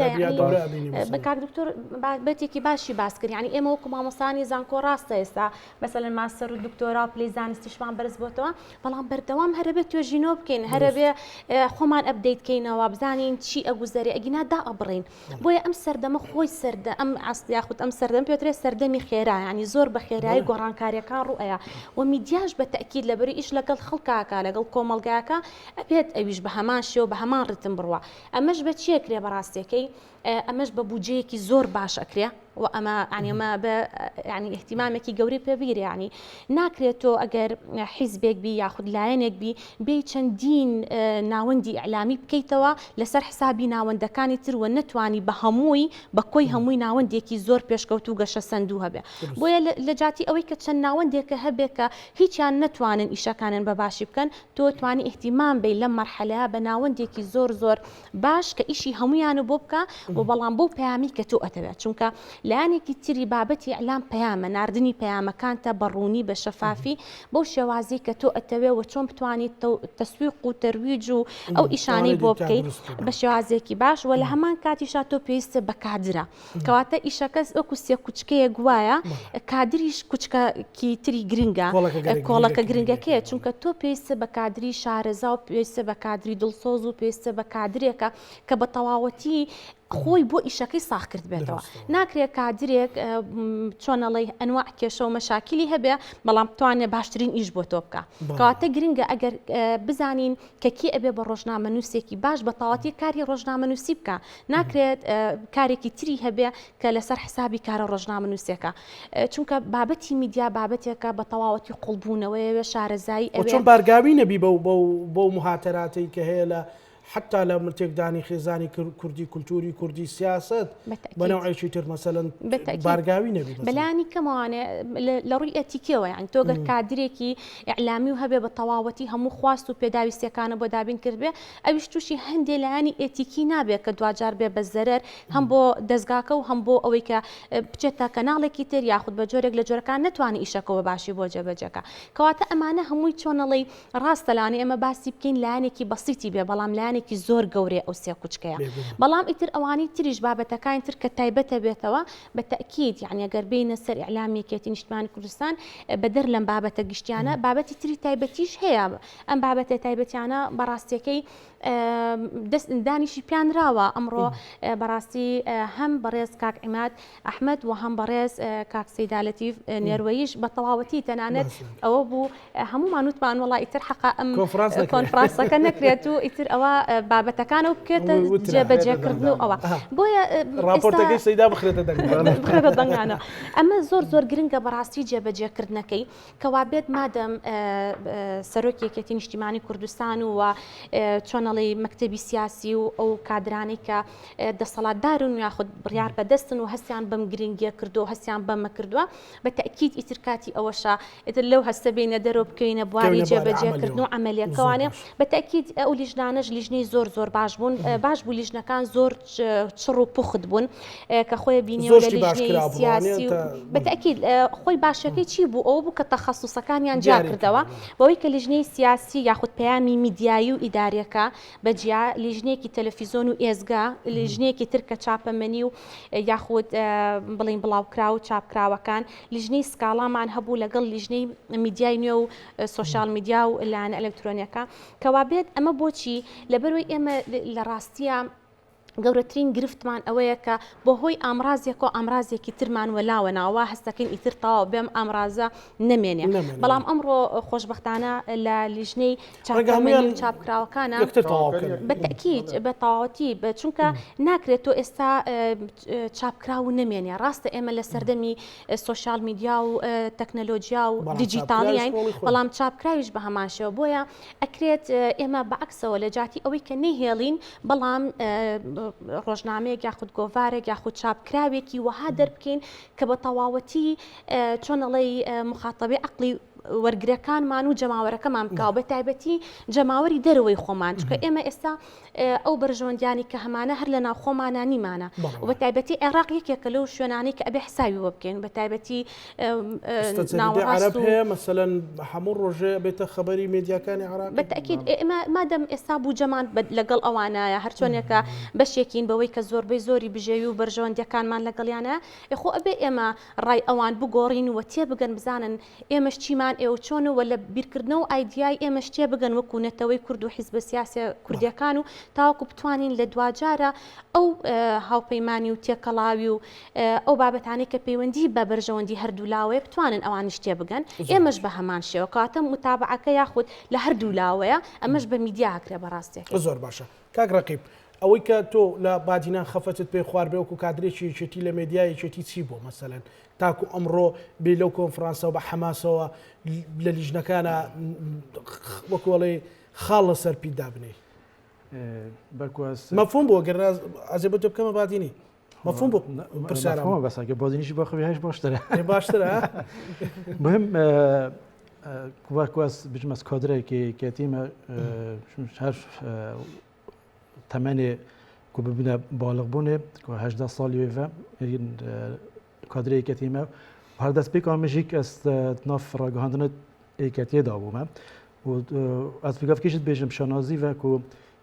بە کاک دکتۆر بابەتێکی باشی باس کرد یعنی ئێمە وەکو مامۆستانی زانکۆ ڕاستە ئێستا مەسەلەن ماستەر و دکتۆرا و پلەی زانستیشمان بەرز بۆتەوە بەڵام بەردەوام هەرەبێ توێژینەوە بکەین هەرەبێ خۆمان ئەپدەیت بکەینەوە بزانین چی ئەگوزەرێ ئەگینا دائەبڕین بۆیە ئەم سەردەمە خۆی سەردە ئەم یاخود ئەم سەردەم پێوترێ سەردەمی خێرا ینی زۆر بە خێرایی گۆڕانکاریەکان ڕوئەیە و میدیاش بە تەکید لەبەری ئیش لەگەڵ خەڵکاکە لەگەڵ کۆمەڵگاکە ئەبێت ئەویش بە هەمان شێوە بە هەمان ڕتم بڕوە ئەمەش بە چیەکرێ بەڕاستیەکەی ئەمەش بە بودجەیەکی زۆر باش ئەکرێ و ئەمە ئەمە بە ینی احتیمامێکی گەوری پێبیر ینی ناکرێت تۆ ئەگەر حیزبێک بی یاخود لایەنێک بی بێ چەندین ناوەندی ئەعلامی بکەیتەوە لەسەر حسابی ناوەندەکانی تر و نەتوانی بە هەمووی بە کۆی هەمووی ناوەندێکی زۆر پێشکەوت و گەشە سەندوو هەبێ بۆیە لە جاتی ئەوەی کە چەند ناوەندێکە هەبێت کە هیچیان نەتوانن ئیشەکانن بە باشی بکەن تۆ توانی احتیمام بی لەم مەرحەلەیە بە ناوەندێکی زۆر زۆر باش کە ئیشی هەمویانە بۆ بکە و بەڵام بۆ پەیامی کە تۆ ئەتەوێت چونکە لایەنێکی تری بابەتی ئەعلام پەیامە ناردنی پەیامەکانتە بەڕوونی بە شەفافی بەو شێوازی کە تۆ ئەتەوێ و چۆن بتوانیت تەسویق و تەرویج و ئەو ئیشانەی بۆ بکەیت بە شێوازێکی باش و لە هەمان کاتیشا تۆ پێویستە بە کادرە کەواتە ئیشەکەس وەکو سێ کوچکەیە گوایە کادریش کوچکەکی تری گرنگە کۆڵەکە گرنگەکەیە چونکە تۆ پێویستە بە کادری شارەزا و پێویستە بە کادری دڵسۆز و پێویستە بە کادرێکە کە بە تەواوەتی خۆی بۆ ئیشەکەی ساخکرد بێتەوە ناکرێت کادرێک چۆنەڵی ئەنواع کێشە و مەشاکلی هەبێ بەڵام بتوانێت باشترین ئیش بۆ تۆ بکە کەواتە گرنگە ئەگەر بزانین کە کی ئەبێ بە ڕۆژنامە نووسێکی باش بە تەواوەتی کاری ڕۆژنامە نووسی بکە ناکرێت کارێکی تری هەبێ کە لەسەر حسابی کارە ڕۆژنامە نووسێکە چونکە بابەتی میدیا بابەتێکە بە تەواوەتی قوڵبوونەوەیە شارەزایی چۆن بارگاوی نەبی بۆ مهاتەراتی کە هەیە لە حتى لە مرتێکدانی خێزانی کوردی کولتوری کوردی سیاست بەنەوەیەکی تر مەسەلەن بارگاوی نەبی بەلایانی کەمانێ لە ڕووی ئەتیکەوە یان تۆ گەر کادرێکی ئیعلامی و هەبێ بە تەواوەتی هەموو خواست و پێداویستیەکانە بۆ دابین کردبێ ئەویش تووشی هەندێک لایانی ئێتیکی نابێت کە دوجار بێ بە زەرەر هەم بۆ دەستگاکە و هەم بۆ ئەوەی کە بچێتە کەناڵێکی تر یاخود بە جۆرێک لە جۆرەکان نتوانانی ئیشەکەەوە باشی بۆ جێبەجەکە کەواتە ئەمانە هەمووی چۆنەڵی ڕاستەلانی ئێمە باسی بکەین لایەنێکی بەسیتی بێ بەڵام لایەنێکی زۆر گەورەی ئەو سێ کوچکەیە بەڵام ئیتر ئەوانی تریش بابەتەکانی تر کە تایبەتە بێتەوە بە تەکید یعنی ئەگەر بینە سەر ئیعلامی یەکێتی نیشتیمانی کوردستان بەدەر لەم بابەتە گشتیانە بابەتی تری تایبەتیش هەیە ئەم بابەتە تایبەتیانە بەڕاستیەکەی دانیشی پیانراوە ئەمڕۆ بەڕاستی هەم بەڕێز کاک عیماد ئەحمەد و هەم بەڕێز کاک سەیدالەتیف نێروەییش بە تەواوەتی تەنانەت ئەوە بوو هەمومان وتمان وەڵا ئیتر حەقا ئەم کۆنفرانسەکە نەکرێت و ئیتر ئەوە بابەتەکانە و بکرێتە جێبەجێکردن و ئەوە بۆیە راپۆرتەکەی سەیدا بخرێتە بخرێتە دەنگانە ئەمە زۆر گرنگە بەڕاستی جێبەجێکردنەکەی کەوا بێت مادەم سەرۆکی یەکێتی نیشتیمانی کوردستان و چۆنەڵی مەکتەبی سیاسی و ئەو کادرانی کە دەسەڵاتدارن و یاخود بڕیار بەدەستن و هەستیان بەم گرنگیە کردو و هەستیان بەمە کردووە بە تەکید ئیتر کاتی ئەوەشە ئیتر لەو هەستە بینە دەرەوە بکەینە بواری جێبەجێکردن و عملیەکەوانێ بە تەکید ئەو لیژنانەش لیژنەی زۆر باش بوون باش بوو لیژنەکان زۆر چڕ و پوخت بوون کە خۆی بینیەوە لە لیژنەی سیاسی بە تەکید خۆی باشەکەی چی بوو ئەو بوو کە تەخەسوسەکانیان جا کردەوە بەوەی کە لیژنەی سیاسی یاخود پەیامی میدیایی و ئیدارەکە بەجیا لیژنەیەکی تەلەڤیزۆن و ئێزگا لیژنەیەکی تر کە چاپەمەنی و یاخود بڵین بڵاوکرا و چاپکراوەکان لیژنەی سکاڵامان هەبوو لەگەڵ لیژنەی میدیای نوێ و سۆشیال میدیا و لایەنە ئەلکترۆنیەکە کەوا بێت ئەمە بۆچی لەبەرەوەی ئێمە لە ڕاستیە گەورەترین گرفتمان ئەوەیە کە بۆ هۆی ئامرازێک و ئامرازێکی ترمان وەلاوەناوە هەستەکەین ئیتر تاوا بێم ئامرازە نەمێنێ بەڵام ئەمڕۆ خۆشبەختانە لە لیژنەی چاپەمەنی و چاپکراوەکانە بەتەکید بە تەواوەتی چونکە ناکرێت تۆ ئێستا چاپکراو نەمێنێ ڕاستە ئێمە لە سەردەمی سۆشیال میدیا و تەکنەلۆژیا و دیجیتاڵیین بەڵام چاپکراویش بە هەمان شێوە بۆیە ئەکرێت ئێمە بەعکسەوە لە جاتی ئەوەی کە نەیهێڵین بەڵام ڕۆژنامەیەک یاخود گۆڤارێک یاخود چاپکراوێکی وەها دەربکەین کە بە تەواوەتی چۆنەڵی مخاتەبەی عەقلی وەرگرەکانمان و جەماوەرەکەمان بکاو بە تایبەتی جەماوەری دەرەوەی خۆمان چکە ئێمە ئێستا ئەو بەرژەوەندیانی کە هەمانە هەر لە ناو خۆمانە نیمانە و بە تایبەتی عێراق یەکێکە لەو شوێنانی کە ئەبێ حسابی وە بکەین بە تایبەتی ناوەڕاست هەیە مەسەلەن هەموو ڕۆژێ بێتە خەبەری مێدیاکانی عێراق بەتەکید ئێمە مادەم ئێستا بوجەمان لەگەڵ ئەوانایە هەر چۆنێکە بەشێکین بەوەی کە زۆربەی زۆری بژێوی و بەرژەوەندیەکانمان لەگەڵیانە خۆ ئەبێ ئێمە ڕای ئەوان بگۆڕین و تێبگەن بزانن ئێمەش چیمان ئێوە چۆنەوە لە بیرکردنەوە و ئایدیای ئێمەش تێبگەن وەکو نەتەوەی کورد و حیزبە سیاسە کوردیەکان و تاوەکو بتوانین لە دوجارە ئەو هاوپەیمانی و تێکەڵاوی و ئەو بابەتانەی کە پەیوەندی بە بەرژەوەندی هەردوو لاوەیە بتوانن ئەوانش تێبگەن ئێمەش بە هەمان شێوە کاتە متابعەکە یاخود لە هەردوو لاوەیە ئەمەش بە میدیا هەکرێ بەڕاستێک زۆر باشە کاک ڕەقیب ئەوەی کە تۆ لە بادینان خەفەتت پێی خوارد بێ وەکو کادرێکی یەکێتی لە مێدیای یەکێتی چی بۆ مەسەلەن تاکو ئەمڕۆ بێ لەو کۆنفرانسەوە بە حەماسەوە لە لیژنەکانە وەکوڵێ خاڵ لەسەر پیدا بنێ مەفهوم بۆ گەر ئەزێ بۆ تۆ بکەمە بادینی مەفهوم بۆ پرسیارەوە بەساکە بادینیشی بۆ خەوی هەش باشترە باشترە مهم کواس بجمەس کادرێکی کێتیمە هەر تەمەنێ کو ببینە بالغ بوونێ هەژدە ساڵی وێڤە کادرەی یەکێتیمە هەر دەست پێک ئامژیک ئەس ناف ڕاگەهاندنت یەکێتیەدا بوومە و ئەس بگەفکیشت بێژم شانازی و کو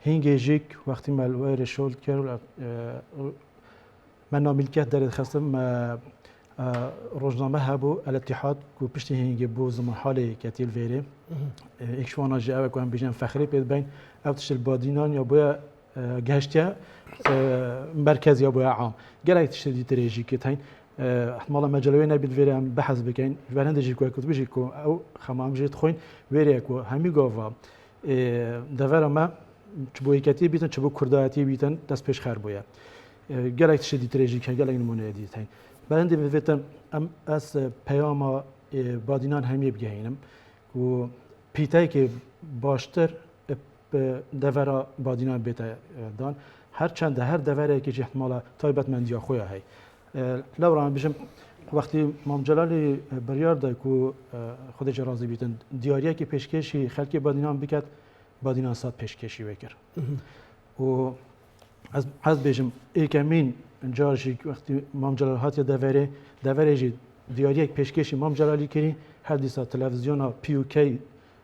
هینگێژیک وەختی مەلوەیرە شۆڵ کرد من ناملکیت دەرێت خەستم ڕۆژنامە هەبوو الاتحاد و پشتی هینگێ بۆ زمان حالی یەکێتی الڤێرێ ئێکشوانە ژێ ئەوە کوان بێژم فەخری پێت بین ئەو تشت بادینان یا بۆیە گەشتە مرکز یا بۆیە عام گەلێک تشتی دیترێژی کت هەین احتمالا مەجلەوەی نەبیت وێرەم بەحەز بکەین ڤەرەندێکی کوای کوتبژی کو ئەو خەمامژێت خۆین وێرێک و هەمی گۆڤە دەڤەرەمە چ بۆ یەکەتی بیتن چ بۆ کوردایەتی بیتن دەست پێش خەر بووە گەلێک تشتی دیترێژی کە گەلێک نمونەیە دیت هەین بەرەندێ بێتن ئەم ئەس پەیامە بادینان هەمیە بگەهێنم و پیتایکی باشتر دەڤەرە بادینان بێتە دان هەرچەندە هەر دەڤەرێکێکی احتمالا تایبەتمەندیە خۆیە هەی لەوڕان بژم وەختی مامجلالی بڕیار دایک و خودێکی ڕازی بیتن دیارەکی پێشکەشی خەڵکی بادینان بکات بادینان سات پێشکەشی وێکرد و حەز بێژم ئێکەمین جارشی وەختی مامجلال هاتیە دەڤەرێژی دیارەک پێشکەشی مامجلالی کردی هەر دیسا تەلەڤیزیۆنا PUK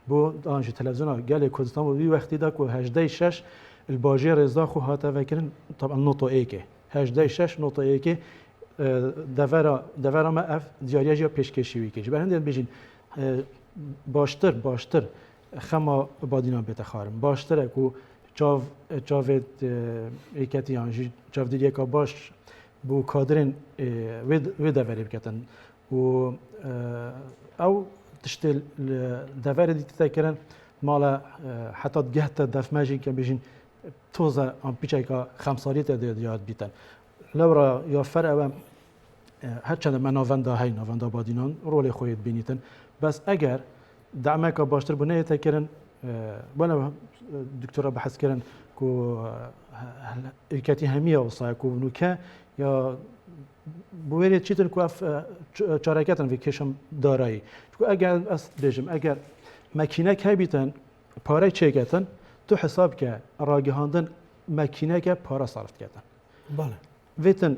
بۆ دانیشتوی تەلەڤیزیۆنا گەلێک کوردستان بۆ وی وەختیدا کو 86 الباژێ ڕێزداخ و هاتەڤەکردن طبعا نۆتۆ ئێکێ 86 نۆتۆ ئێکێ دەڤەرەمە ئەف دیارەژیە پێشکەشیوی کێژ بە هەندێک بێژین باشتر خەما بادینان بێتە خارم باشترێک و چاوێت ئێکەتیانژی چاودێریەکە باش بۆ کادرێن وێ دەڤەرێ بکەتن و ئەو تشتێ دەڤەرە دیتەکردن ماڵە حتا گەهتە دەفمەژی کە بێژین توزه ام پیچکا خمساری تدید یاد بیتن لورا یا فرع هر چند من نواندا هی نواندا بادینان رول خوید بینیتن بس اگر دعمه که باشتر بنیه تکرن بنا دکترا بحث کردن کو الکتی همیه وصای کو نوکه یا بویری چیتر کو اف چارکتن وی کشم دارایی کو اگر اس بجم اگر ماکینه که بیتن پاره چیکتن تو حساب که راگهاندن ماکینه که پاره صرف کردن بله ویتن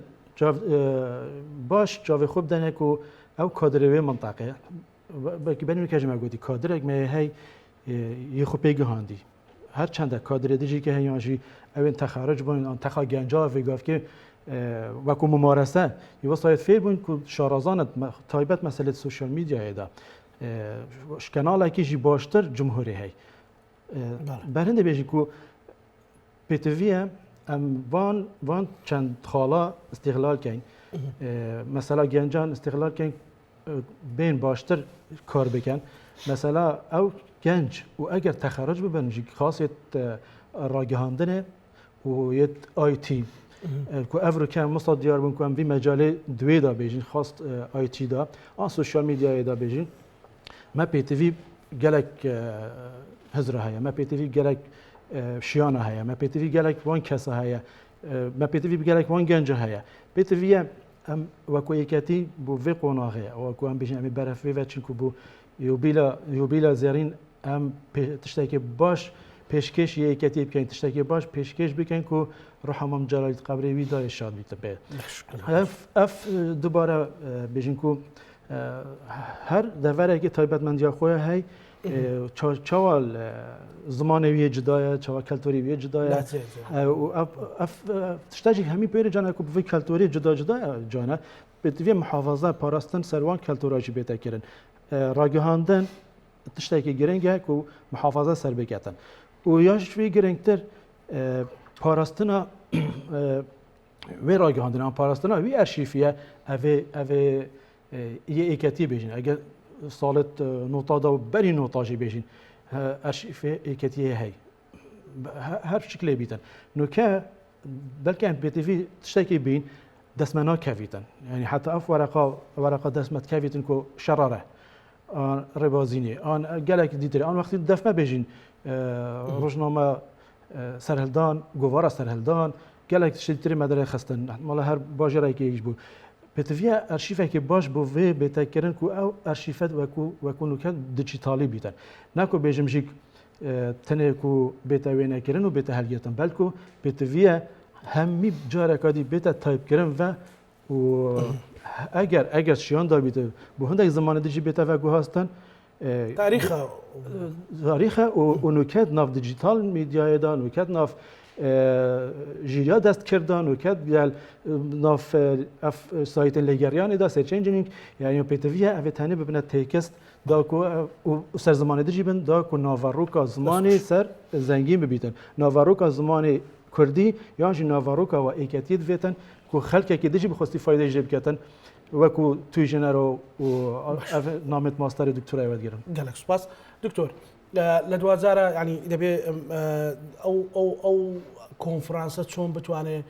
باش جاوی خوب دنه کو او کادروی منطقه بلکه بنی کجمه گودی کادرک می هی یخو پیگه هندی هر چند کادر دیجی که هیانجی اوین تخارج بون آن تخا گنجا و گفت که وکو ممارسه یه وسایت فیر بون که شارازانت تایبت مسئله سوشال میدیا ایدا کانال کی جی باشتر جمهوری هی برنده بیشی که پتویه ام وان چند خالا استقلال کن مثلا گنجان استقلال کن بین باشتر کار بکن مثلا او گنج و اگر تخرج ببنجی خاصیت راگهاندنه و یه آی تی که افرو کن مصاد دیار بون که ام وی مجال دوی دا بیجین خاص آی تی دا آن سوشال میدیا دا بیجین ما پی تی وی گلک هزره هیا ما پی تی وی گلک شیانه هیا ما پی تی وی گلک وان کسه هیا ما پی تی وی گلک وان گنج هیا پی تی وی ام وکو یکتی بو وی قناغه وکو ام بیجین امی برفی و چنکو بو یوبیلا زرین ام تشتکی باش پیشکش یکتی بکن تشتکی باش پیشکش بکن که روح امام جلالی قبری وی دای شاد بیت به اف دوباره بیجین که هر دوره که تایبت من دیا خواه هی چوال زمان وی جدایه چوال کلتوری وی جدایه اف تشتکی همی پیره جانه که وی کلتوری جدا جانه به محافظه پاراستن سروان کلتوراجی بیت کردن راگهاندن تشتکی گرنگه که محافظه سر بکتن و یاش وی گرنگتر پاراستنا وی راگهاندن آن پاراستنا وی ارشیفیه اوه یه ایکتی بیشین اگر سالت نوتا دا و بری نوتاجی بیشین ارشیفه ایکتیه هی هر شکلی بیتن نوکه بلکه ام پی تی وی تشتکی بین دسمنا كافيتن يعني حتى اف ورقه دسمت كافيتن كو شراره ان ربازيني ان قالك ديتري ان وقت دفما بيجين روزنامه سرهلدان گوارا سرهلدان قالك تشتري مدرسه خستن مالا هر باجره كي يجبو بتفيا ارشيفه كي باش بو في بتكرن كو او ارشيفات وكو نوكات ديجيتالي بيتن ناكو بيجمجيك تنكو بتاوينا كرن وبتهليتن بلكو بتفيا همی جاره کادی بیت تایپ کردن و اگر شیان دا بیت به هندک زمان دیجی بیت و گوهستن تاریخ و نکات ناف دیجیتال میدیای دا نکات ناف جیریا دست کردن نکات بیال ناف اف سایت لگریانی دا سرچ انجینینگ یعنی پیتویه اوتانی ببینه تکست دا کو سر زمان دیجی بن دا کو ناواروکا زمانی سر زنگین ببیتن ناواروکا زمانی کردی یا جی ناواروکا و ایکتید ویتن کو خلک کی دیجی بخواستی فایده جیب کتن و کو توی جنرو و نامت ماستر دکتور ایواد گیرم. قالك سباس دكتور لدوازارة يعني دبي او كونفرانسات شون بتواني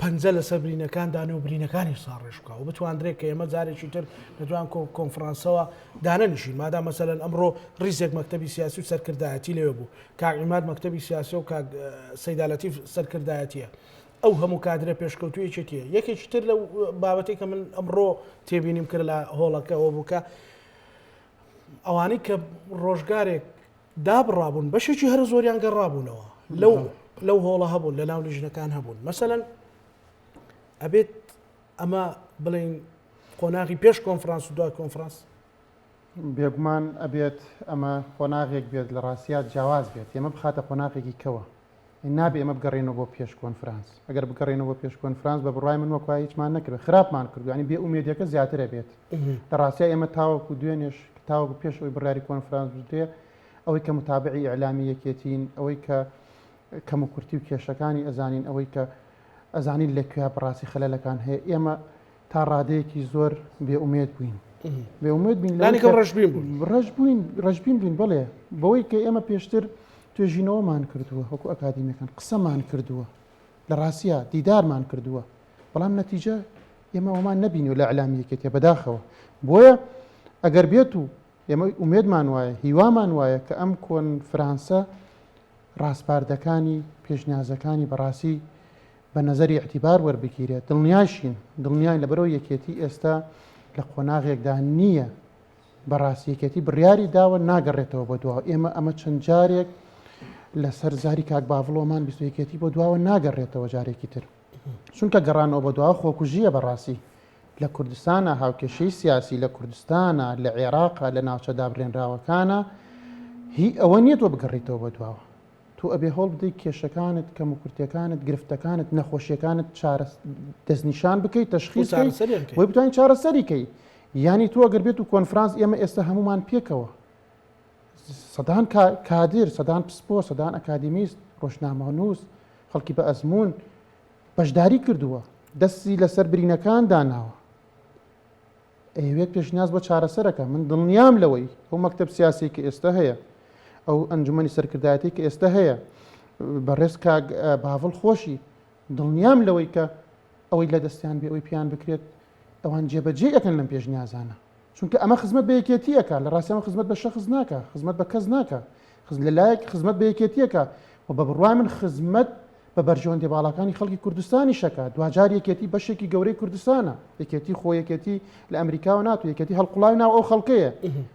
پنځل سبرینه کان دانو برینه کانی صارش کا وبتوان دريك يما زاري شتر بتوان كونفرانسوا دانا نشي ما دا مثلا امرو رئيس مكتبي سياسي سركردايتي ليبو كعماد مكتبي سياسي وكا سيد لطيف سركردايتي او هم كادر بيشكوتوي چتيه يكي شتر لو بابتي كمن امرو تيبينيم كرلا هولكا وبوكا اواني ك روجاري داب رابون باش يجي هر زوريان قرابونوا لو هولا هبون لناو لجنه كان هبون مثلا أبيت أما بلين قناغي بيش كونفرانس ودوا كونفرانس بيجمان أبيت أما قناغي بيت لراسيات جواز بيت يما بخاطر قناغي كوا النابي أما بقرينو بو بيش كونفرانس أجر بقرينو بو بيش كونفرانس ببراي من وقايش ما نكر خراب ما نكر يعني بي أميد يك زياتر بيت لراسيات يما تاو كدوينش تاو بيش ويبراري كونفرانس بديه أو كمتابعي إعلامي كيتين أو كمكرتي وكيشكاني أزانين أو ئەزانی لەکوێ بڕاستی خەلەلەکان هەیە ئێمە تا ڕادەیەکی زۆر بێئومێد بووین بێئومێد بین ڕەشبین بووین بڵێ بەوەی کە ئێمە پێشتر توێژینەوەمان کردووە وەکو ئەکادیمیەکان قسەمان کردووە لە ڕاستیە دیدارمان کردووە بەڵام نەتیجە ئێمە ئەومان نەبینی و لە ئەعلامیەکێتە بەداخەوە بۆیە ئەگەر بێت و ئێمە ئومێدمان وایە هیوامان وایە کە ئەم کۆنفرانسە ڕاستپاردەکانی پێشنیازەکانی بەڕاستی بە نەزەری اعتیبار وەربگیرێت دڵنیاشین دڵنیای لەبەرەوە یەکێتی ئێستا لە قۆناغێکدا نییە بەڕاستی یەکێتی بڕیاری داوە ناگەڕێتەوە بۆ دواوە ئێمە ئەمە چەند جارێک لەسەر زاری کاک باڤڵۆمان بیستویەکێتی بۆ دواوە ناگەڕێتەوە جارێکی تر چونکە گەڕانەوە بە دواوە خۆکوژیە بەڕاستی لە کوردستانە هاوکێشەی سیاسی لە کوردستانە لە عێراقا لە ناوچە دابڕێنراوەکانە هی ئەوە نییە تۆ بگەڕیتەوە بە دواوە تو ئەبێ هەڵ بدەیت کێشەکانت کەم و کورتەکانت گرفتەکانت نەخۆشیەکانت دەستنیشان بکەیت تەشخیص بۆی بتوانین چارەسەریکەی یانی تۆ ئەگەر بێت و کۆنفرانس ئێمە ئێستا هەمومان پێکەوە سەدان کادر سەدان پسپۆ سەدان ئەکادیمیست ڕۆژنامەنووس خەڵکی بە ئەزمون بەشداری کردووە دەستی لەسەر برینەکان داناوە ئەوێت پێشنیاز بۆ چارەسەرەکە من دڵنیام لەوەی ئەو مەکتەب سیاسی کە ئێستا هەیە ئەو ئەنجومەنی سەرکردایەتی کە ئێستا هەیە بەڕێز کاک باڤڵ خۆشی دڵنیام لەوەی کە ئەوەی لە دەستیان بێ ئەوەی پیان بکرێت ئەوان جێبەجێ ئەەکەن لەم پێشنیازانە چونکە ئەمە خزمەت بە یەکێتیەکە لە ڕاستی ئەمە خزمەت بە شەخص ناکە خزمەت بە کەس ناکە لەلایەک خزمەت بە یەکێتیەکە و بە بڕوای من خزمەت بە بەرژەوەندێ باڵەکانی خەڵکی کوردستانی شەکە دوجار یەکێتی بەشێکی گەورەی کوردستانە یەکێتی خۆ یەکێتی لە ئەمریکا و ناتو یەکێتی هەڵقوڵاوی ناو ئەو خەڵکەیە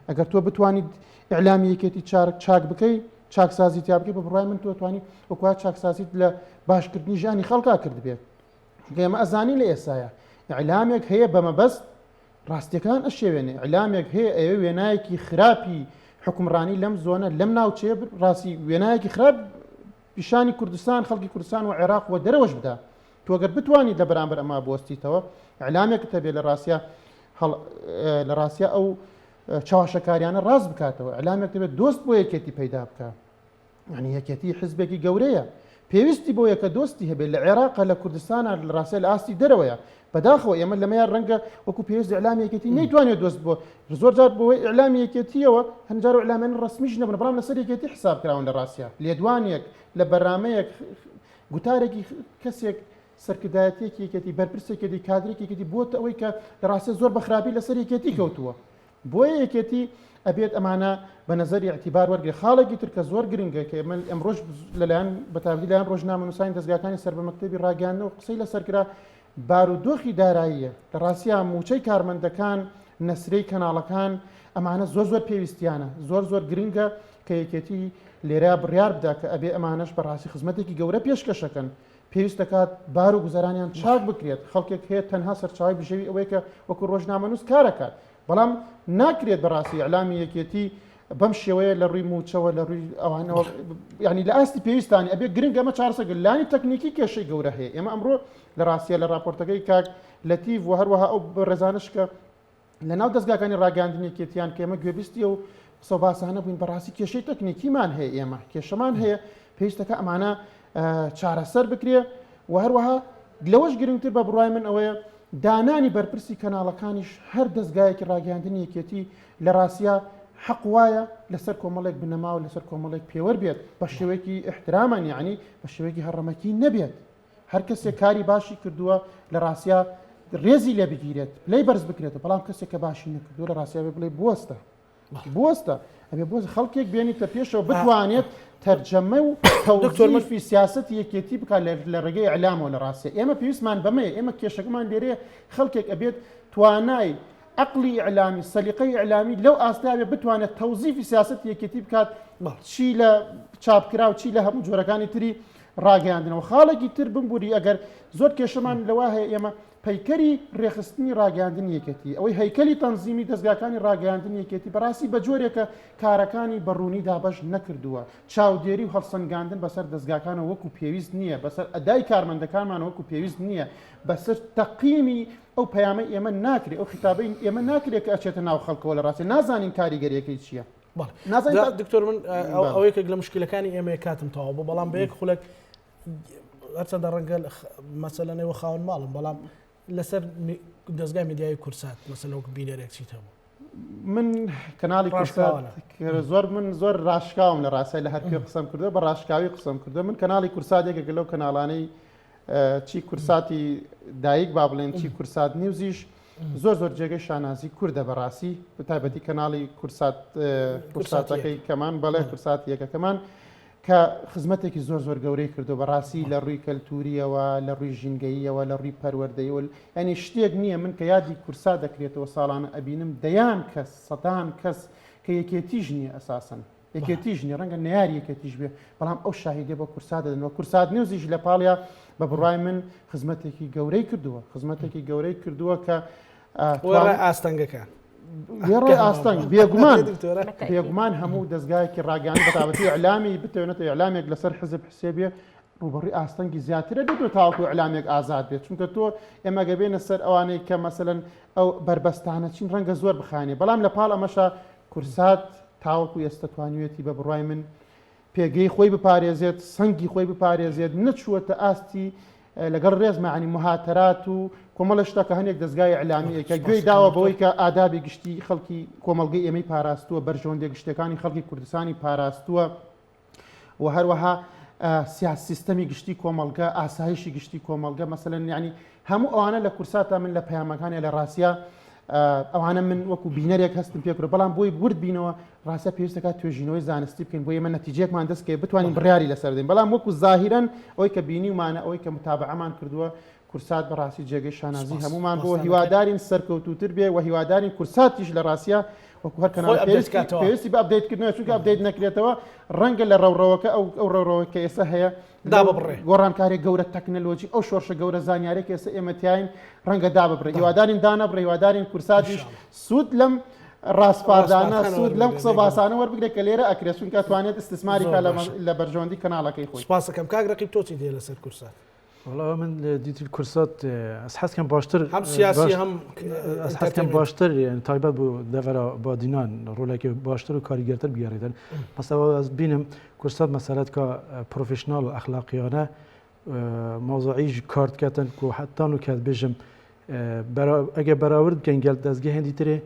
ئەگەر تۆ بتوانیت ئیعلامی یەکێتی چاک بکەی چاکسازی تیا بکەی بە بڕوای من تۆ توانی وەکوات چاکسازیت لە باشکردنی ژیانی خەڵکا کرد بێت ئێمە ئەزانی لە ئێستایە ئیعلامێک هەیە بەمەبەست ڕاستیەکان ئەشێوێنێ ئیعلامێک هەیە ئەوێ وێنایەکی خراپی حکومڕانی لەم زۆنە لەم ناوچەیە ڕاستی وێنایەکی خراپ پیشانی کوردستان خەڵکی کوردستان و عێراق و دەرەوەش بدا تۆگەر بتوانیت لە بەرامبەر ئەمە بۆستیتەوە ئیعلامێکت هەبێ لە ڕاستیە ئەو چاوەشەکاریانە ڕاست بکاتەوە ئیعلامێک دەبێت دۆست بۆ یەکێتی پەیدا بکە یعنی یەکێتی حزبێکی گەورەیە پێویستی بۆ یەکە دۆستی هەبێت لە عێراق لە کوردستانە لە ڕاستە لە ئاستی دەرەوەیە بەداخەوە ئێمە لەمەیان ڕەنگە وەکو پێویست ئیعلامی یەکێتی نەیتوانێت دۆست بۆ زۆر جار بۆی ئیعلامی یەکێتیەوە هەنجار و ئیعلامیان ڕسمیش نەبن بەڵام لەسەر یەکێتی حساب کراون لە ڕاستیە لێدوانێک لە بەرنامەیەک گوتارێکی کەسێک سەرکردایەتێکی یەکێتی بەرپرسێکی کادرێکی یەکێتی بۆتە ئەوەی کە لە ڕاستە زۆر بەخراپی لەسەر یەکێتی کەوتووە بۆیە یەکێتی ئەبێت ئەمانە بە نەزەری اعتیبار وەرگێ خاڵێکی تر کە زۆر گرنگە کە من ئەمڕۆژ لەلایەن بەتابی لایەن ڕۆژنامەنووسانی دەستگاکانی سەر بە مەکتەبی ڕاگەاندنەوە قسەی لەسەرکرا بارودۆخی داراییە لە ڕاستیە موچەی کارمەندەکان نەسرەی کەناڵەکان ئەمانە زۆر پێویستیانە زۆر گرنگە کە یەکێتی لێرە بڕیار بدا کە ئەبێ ئەمانەش بەڕاستی خزمەتێکی گەورە پێشکەشەکەن پێویست دەکات بار و گوزارانیان چاک بکرێت خەڵکێک هەیە تەنها سەرچاوی بژەوی ئەوەی کە وەکو ڕۆژنامەنووس کارەکات بەڵام ناکرێت بەڕاستی ئیعلامی یەکێتی بەم شێوەیە لە ڕووی موچەوە لە ڕووی ئەوانەوە ینی لە ئاستی پێویستانی ئەبێ گرنگ ئەمە چارەسەگەر لانی تەکنیکی کێشەی گەورە هەیە ئێمە ئەمڕۆ لە ڕاستیە لە راپۆرتەکەی کاک لەتیڤ و هەروەها ئەو ڕێزانش کە لە ناو دەستگاکانی ڕاگەاندنی یەکێتیان کە ئێمە گوێبیستی و قسە باسانە بووین بەڕاستی کێشەی تەکنیکیمان هەیە ئێمە کێشەمان هەیە پێویستەکە ئەمانە چارەسەر بکرێ و هەروەها لەوەش گرنگتر بە بڕوای من ئەوەیە دانانی بەرپرسی کەناڵەکانیش هەر دەستگایەکی ڕاگەاندنی یەکێتی لە ڕاستیە حەق وایە لەسەر کۆمەڵێک بنەما و لەسەر کۆمەڵێک پێوە بێت بە شێوەیەکی احترامان یعنی بە شێوەیەکی هەڕەمەکی نەبێت هەر کەسێک کاری باشی کردووە لە ڕاستیە ڕێزی لێ بگیرێت پلەی بەرز بکرێتە بەڵام کەسێک کە باشی نەکردووە لە ڕاستیە بڵێ بوەستە ئەبێ بۆ خەڵکێک بێنیتە پێشەوە بتوانێت تەرجەمە و تەوزیفی سیاسەتی یەکێتی بکات لە ڕێگەی ئیعلامەوە لە ڕاستیە ئێمە پێویستمان بەمەیە ئێمە کێشەکەمان لێرەیە خەڵکێک ئەبێت توانای عقلی ئیعلامی سەلیقەی ئیعلامی لەو ئاستاوێ بتوانێت تەوزیفی سیاسەتی یەکێتی بکات چی لە چاپکرا و چی لە هەموو جۆرەکانی تری ڕاگەاندنەوە خاڵێکی تر بمبووری ئەگەر زۆر کێشەمان لەوە هەیە ئێمە پەیکەری ڕێخستنی ڕاگەاندنی یەکێتی ئەوەی هەیکەلی تەنزیمی دەستگاکانی ڕاگەاندنی یەکێتی بەڕاستی بە جۆرێکە کارەکانی بەڕوونی دابەش نەکردووە چاودێری و هەڵسەنگاندن بەسەر دەستگاکانەوە وەکو پێویست نییە بەسەر ئەدای کارمەندەکانمان وەکو پێویست نییە بەسەر تەقیمی ئەو پەیامەی ئێمە ناکرێت ئەو خیتابەی ئێمە ناکرێت کە ئەچێتە ناو خەڵکەوە لە ڕاستی نازانین کاریگەریەکەی چییە دکتۆر من ئەوەیەک لە مشکلەکانی ئێمە کاتم تەواو بۆ بەڵام بە یەک خولێک هەرچەندە ڕەنگە مەسەلەنەوە خاوەن ماڵم بەڵام لەسەر دەستگای میدیای کورسات مەسەلە وەکو بینەرێک چیتەوە من کەناڵی کورسات زۆر ڕاشکاوم لە ڕاستای لە هەرکوێ قسەم کردو بە ڕاشکاوی قسەم کردو من کەناڵی کورساتێکە لەو کەناڵانەی چی کورساتی دایک با بڵێن چی کورسات نیوزیش زۆر جێگەی شانازی کووردە بەڕاستی بەتایبەتی کەناڵی کورساتەکەی کەمان بەڵێ کورسات یەکەکەمان کە خزمەتێکی زۆر گەورەی کردو بەڕاستی لە ڕووی کەلتوریەوە لە ڕووی ژینگەییەوە لە ڕووی پەروەردەیەوە ینی شتێک نییە من کە یادی کورسات دەکرێتەوە ساڵانە ئەبینم دەیان کەس سەدان کەس کە یەکێتیژ نییە ئەساسن یەکێتیژ نیە ڕەنگە نەیاری یەکێتیژ بێ بەڵام ئەو شاهیدێ بە کورسات دەدنەوە کورسات نیوزیش لە پاڵیا بە بڕای من خزمەتێکی گەورەی کردووە کە ئاستەنگەکان ێڕێ ئاستەنگ بێگومان هەموو دەستگایەکی ڕاگەانی بەتابەتی ئەعلامی بتێنێتە ئەعلامێک لەسەر حزب حسێبێ ڕوبەڕی ئاستەنگی زیاترە دەدو تاوەکو ئەعلامێک ئازاد بێت چونکە تۆ ئێمە گەبێنە سەر ئەوانەی کە مەسەلەن ئەو بربەستانە چین ڕەنگە زۆر بخانێ بەڵام لە پاڵ ئەمەشا کورسات تاوەکو ئێستا توانوێتی بە بڕای من پێگەی خۆی بپارێزێت سەنگی خۆی بپارێزێت نەچووەتە ئاستی لەگەڵ ڕێزمەعنی مهاتەرات و کۆمەڵە شتە کە هەنێک دەستگای ئەعلامیەکە گوێی داوە بەوەی کە ئادابی گشتی خەڵکی کۆمەڵگەی ئێمەی پاراستووە بەرژەوەندێک گشتەکانی خەڵکی کوردستانی پاراستووە و هەروەها سیستەمی گشتی کۆمەڵگە ئاسایشی گشتی کۆمەڵگە مەسەلەن یعنی هەموو ئەوانە لە کورساتە من لە پەیامەکانی لە ڕاستە ئەوانە من وەکو بینەرێک هەستم پێکرد بەڵام بۆی ورد بینەوە ڕاستە پێویستەکە توێژینەوەی زانستی بکەین بۆ ئێمە نەتیجەیەکمان دەست کە بتوانین بڕیاری لەسەر بدەین بەڵام وەکو زاهیرەن ئەوەی کە بینیمانە ئەوەی کە متابعەمان کردووە کورسات بەڕاستی جێگەی شانازی هەمومان بۆ هیوادارین سەرکەوتوتر بێ و هیوادارین کورساتیش لە ڕاستە وەکو هەر کەناڵ پێویستی بە ئەپدەیتکردنەوە چونکە ئەپدەیت نەکرێتەوە ڕەنگە لە ڕەوڕەوەکە ئەو ڕەوڕەوە کە ئێستا هەیە گۆڕانکارێک گەورە تەکنەلۆجی ئەو شۆرشە گەورە زانیارێک ئێستا ئێمەتیاین ڕەنگە داببڕێ هیوادارین دانەبڕێ هیوادارین کورساتیش سوود لەم ڕاستپاردانە سوود لەم قسە باسانە وەربگرێت کە لێرە ئەکرێت چونکە توانێت استثماری لە بەرژەوەندی کەناڵەکەی خۆی سپاسەکەم کاک ڕەقیب تۆچی دێ لەسەر کورسات والله من دیتی کورسات از حس کم باشتر هم سیاسی هم از حس کم باشتر یعنی تایبەت بۆ دەڤەرە بادینان ڕۆلێکی باشتر و کاریگەرتر بگەڕێتن مثلا از بینم کورسات مەسەلەت کە پرۆفشنال و ئەخلاقیانە موضوعیش کارت کەتن و حتان و کات بێژم ئەگە بەراورد بکەین گەل دەستگە هێندی ترێ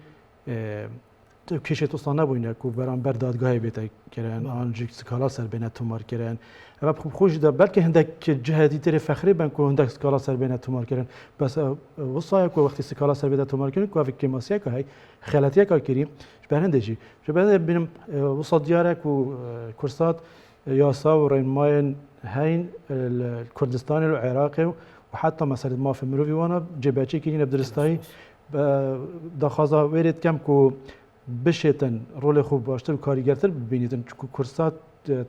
کێشێت وستان نەبووینە و بەرامبەر دادگای بێتە کردن ئانجی سکالا سەر بێنە تومارکردن ئەمە خۆشدا بەلکە هەندێک جهادی ترێ فەخری بن و هەندێک سکالا سەر بێنە تومارکردن بەس وسایە و وەختی سکالا سەر بێتە تومارکردن کوافی کێماسیەکە هەی خەلەتیەکە کردی بەرهەندێکی بەرهەندێک بینم وسا دیارێک و کورسات یاسا و ڕێنمایان هەین کوردستانی و عێراقی و حتی مەسەلە مافی مرۆڤی وانە جێبەجێکی نینە بدرستایی داخوازا وێرێت کەم و بشێتن ڕۆڵی خوب باشتر و کاریگەرتر ببینیتن کورسات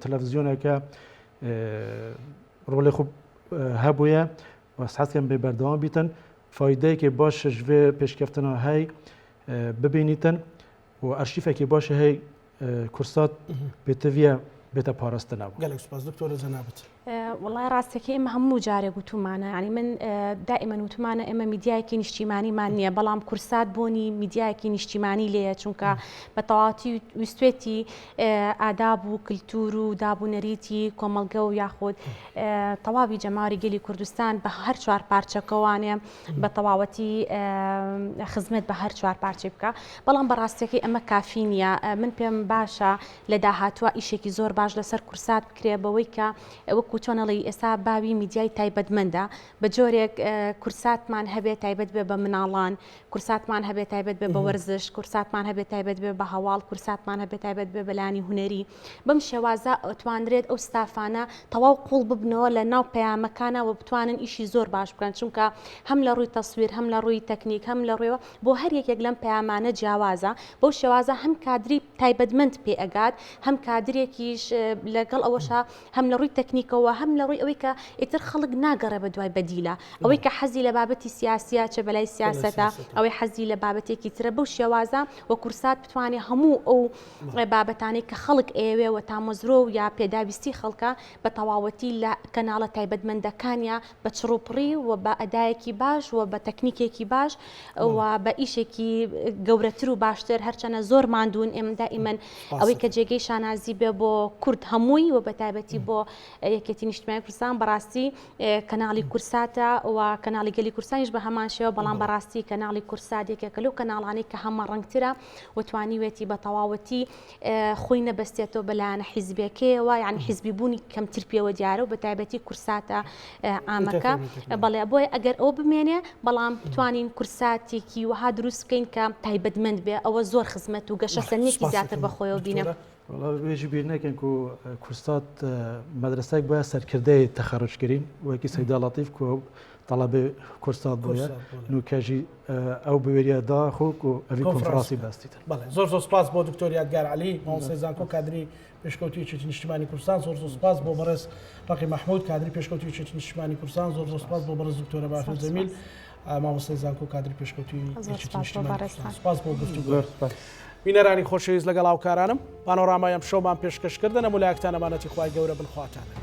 تەلەڤیزیۆنێکە ڕۆڵی خوب هەبووە و حەزکەم بێ بەردەوام بیتن فایدەیەکی باش ژێ پێشکەفتنە هەی ببینیتن و ئەرشیفێکی باشە هەی کورسات بێتەڤە بێتە پاراستنەوە گەلێک سپاس دکتۆرە جەنابەت والله ڕاستەکە ئێمە هەموو جارێک وتومانە ینی من دائما وتمانە ئێمە میدیایەکی نیشتیمانیمان نییە بەڵام کورسات بۆنی میدیایەکی نیشتیمانی لێیە چونکە بە تەواوەتی ویستێتی ئاداب و کللتور و دابوونەریتی کۆمەڵگە و یاخود تەواوی جەماری گەلی کوردستان بە هەر چوار پارچەکەوانێ بە تەواوەتی خزمەت بە هەر چوار پارچێ بکە بەڵام بەڕاستەکەی ئەمە کافی نییە من پێم باشە لە داهاتوە ئیشێکی زۆر باش لەسەر کورسات بکرێ بەوەی کە وەکو چۆنەڵی ئێستا باوی میدیای تایبەتمەندە بە جۆرێک کورساتمان هەبێت تایبەت بێ بە مناڵان کورساتمان هەبێت تایبەت بێ بە وەرزش کورساتمان هەبێت تایبەت بێ بە هەواڵ کورساتمان هەبێت تایبەت بێ بەلانی هوەری بەم شێوازە ئەتوانرێت ئەو ستافانە تەواو قوڵ ببنەوە لە ناو پەیامەکانەوە بتوانن ئیشی زۆر باش بکەن چونکە هەم لە ڕووی تەسویر هەم لە ڕووی تەکنیک هەم لە ڕوویەوە بۆ هەر یەکێک لەم پەیامانە جیاوازە بەو شێوازە هەم کادری تایبەتمەند پێ ئەگات هەم کادرێکیش لەگەڵ ئەوەشە هەم لە ڕووی تەکنیکەوە هەم لە ڕووی ئەوەی کە ئیتر خەڵک ناگەڕێ بە دوای بەدیلە ئەوەی کە حەزی لە بابەتی سیاسیە چە بەلای سیاسەتە ئەوەی حەزی لە بابەتێکی ترە بەو شێوازە و کورسات بتوانێت هەموو ئەو بابەتانەی کە خەڵک ئێوێ و تامۆزرۆ و یا پێداویستی خەڵکە بە تەواوەتی لە کەناڵە تایبەتمەندەکانیە بە چڕوپڕی و بە ئەدایەکی باش و بە تەکنیکێکی باش و بە ئیشێکی گەورەتر و باشتر هەرچەنە زۆر ماندوون ئێمە دائیمەن ئەوەی کە جێگەی شانازی بێ بۆ کورد هەمووی و بە تایبەتی بۆ یەکێتی نیشتیمانی کوردستان بەڕاستی کەناڵی کورساتە و کەناڵی گەلی کورسانیش بە هەمان شێوە بەڵام بەڕاستی کەناڵی کورسات یەکێکە لەو کەناڵانەی کە هەمە ڕەنگترە و توانیوێتی بە تەواوەتی خۆی نەبەستێتەوە بەلایەنە حیزبەکەیەوە یعنی حیزبی بوونی کەمتر پێوە دیارە و بە تایبەتی کورساتە ئامەکە بەڵێ بۆیە ئەگەر ئەو بمێنێ بەڵام بتوانین کورساتێکی وها دروست بکەین کە تایبەتمەند بێ ئەوە زۆر خزمەت و گەشە سەرنیێکی زیاتر بەخۆیەوە بینە. وێژی بیر نەکەن و کورسات مەدرسەیەک بۆیە سەرکردەی تەخەڕجکردین وەکی سەیدا لەتیف و تەڵەبێ کورسات بۆیە نوکەژی ئەو بوێریە داخۆک و ئەوی کۆنفرانسی باستیتر. بەڵێ زۆر زۆر سپاس بۆ دکتۆر یادگار عەلی مامۆستای زانکۆ کادری پێشکەوتوی یەکێتی نیشتیمانی کوردستان، زۆر زۆر سپاس بۆ بەڕێز ڕەقی مەحموود کادری پێشکەوتوی یەکێتی نیشتیمانی کوردستان، زۆر زۆر سپاس بۆ بەڕێز دکتۆرە بافل جەمیل مامۆستای زانکۆ کادری پێشکەوتوی یەکێتی نیشتیمانی کوردستان. سپاس بۆ گفتوگۆ. بینەرانی خۆشەویست لەگەڵ هاوکارانم پانۆرامای ئەم شەومان پێشکەشکردن ئەم ویلایەتانەمانەتی خوای گەورە بنخواتانە.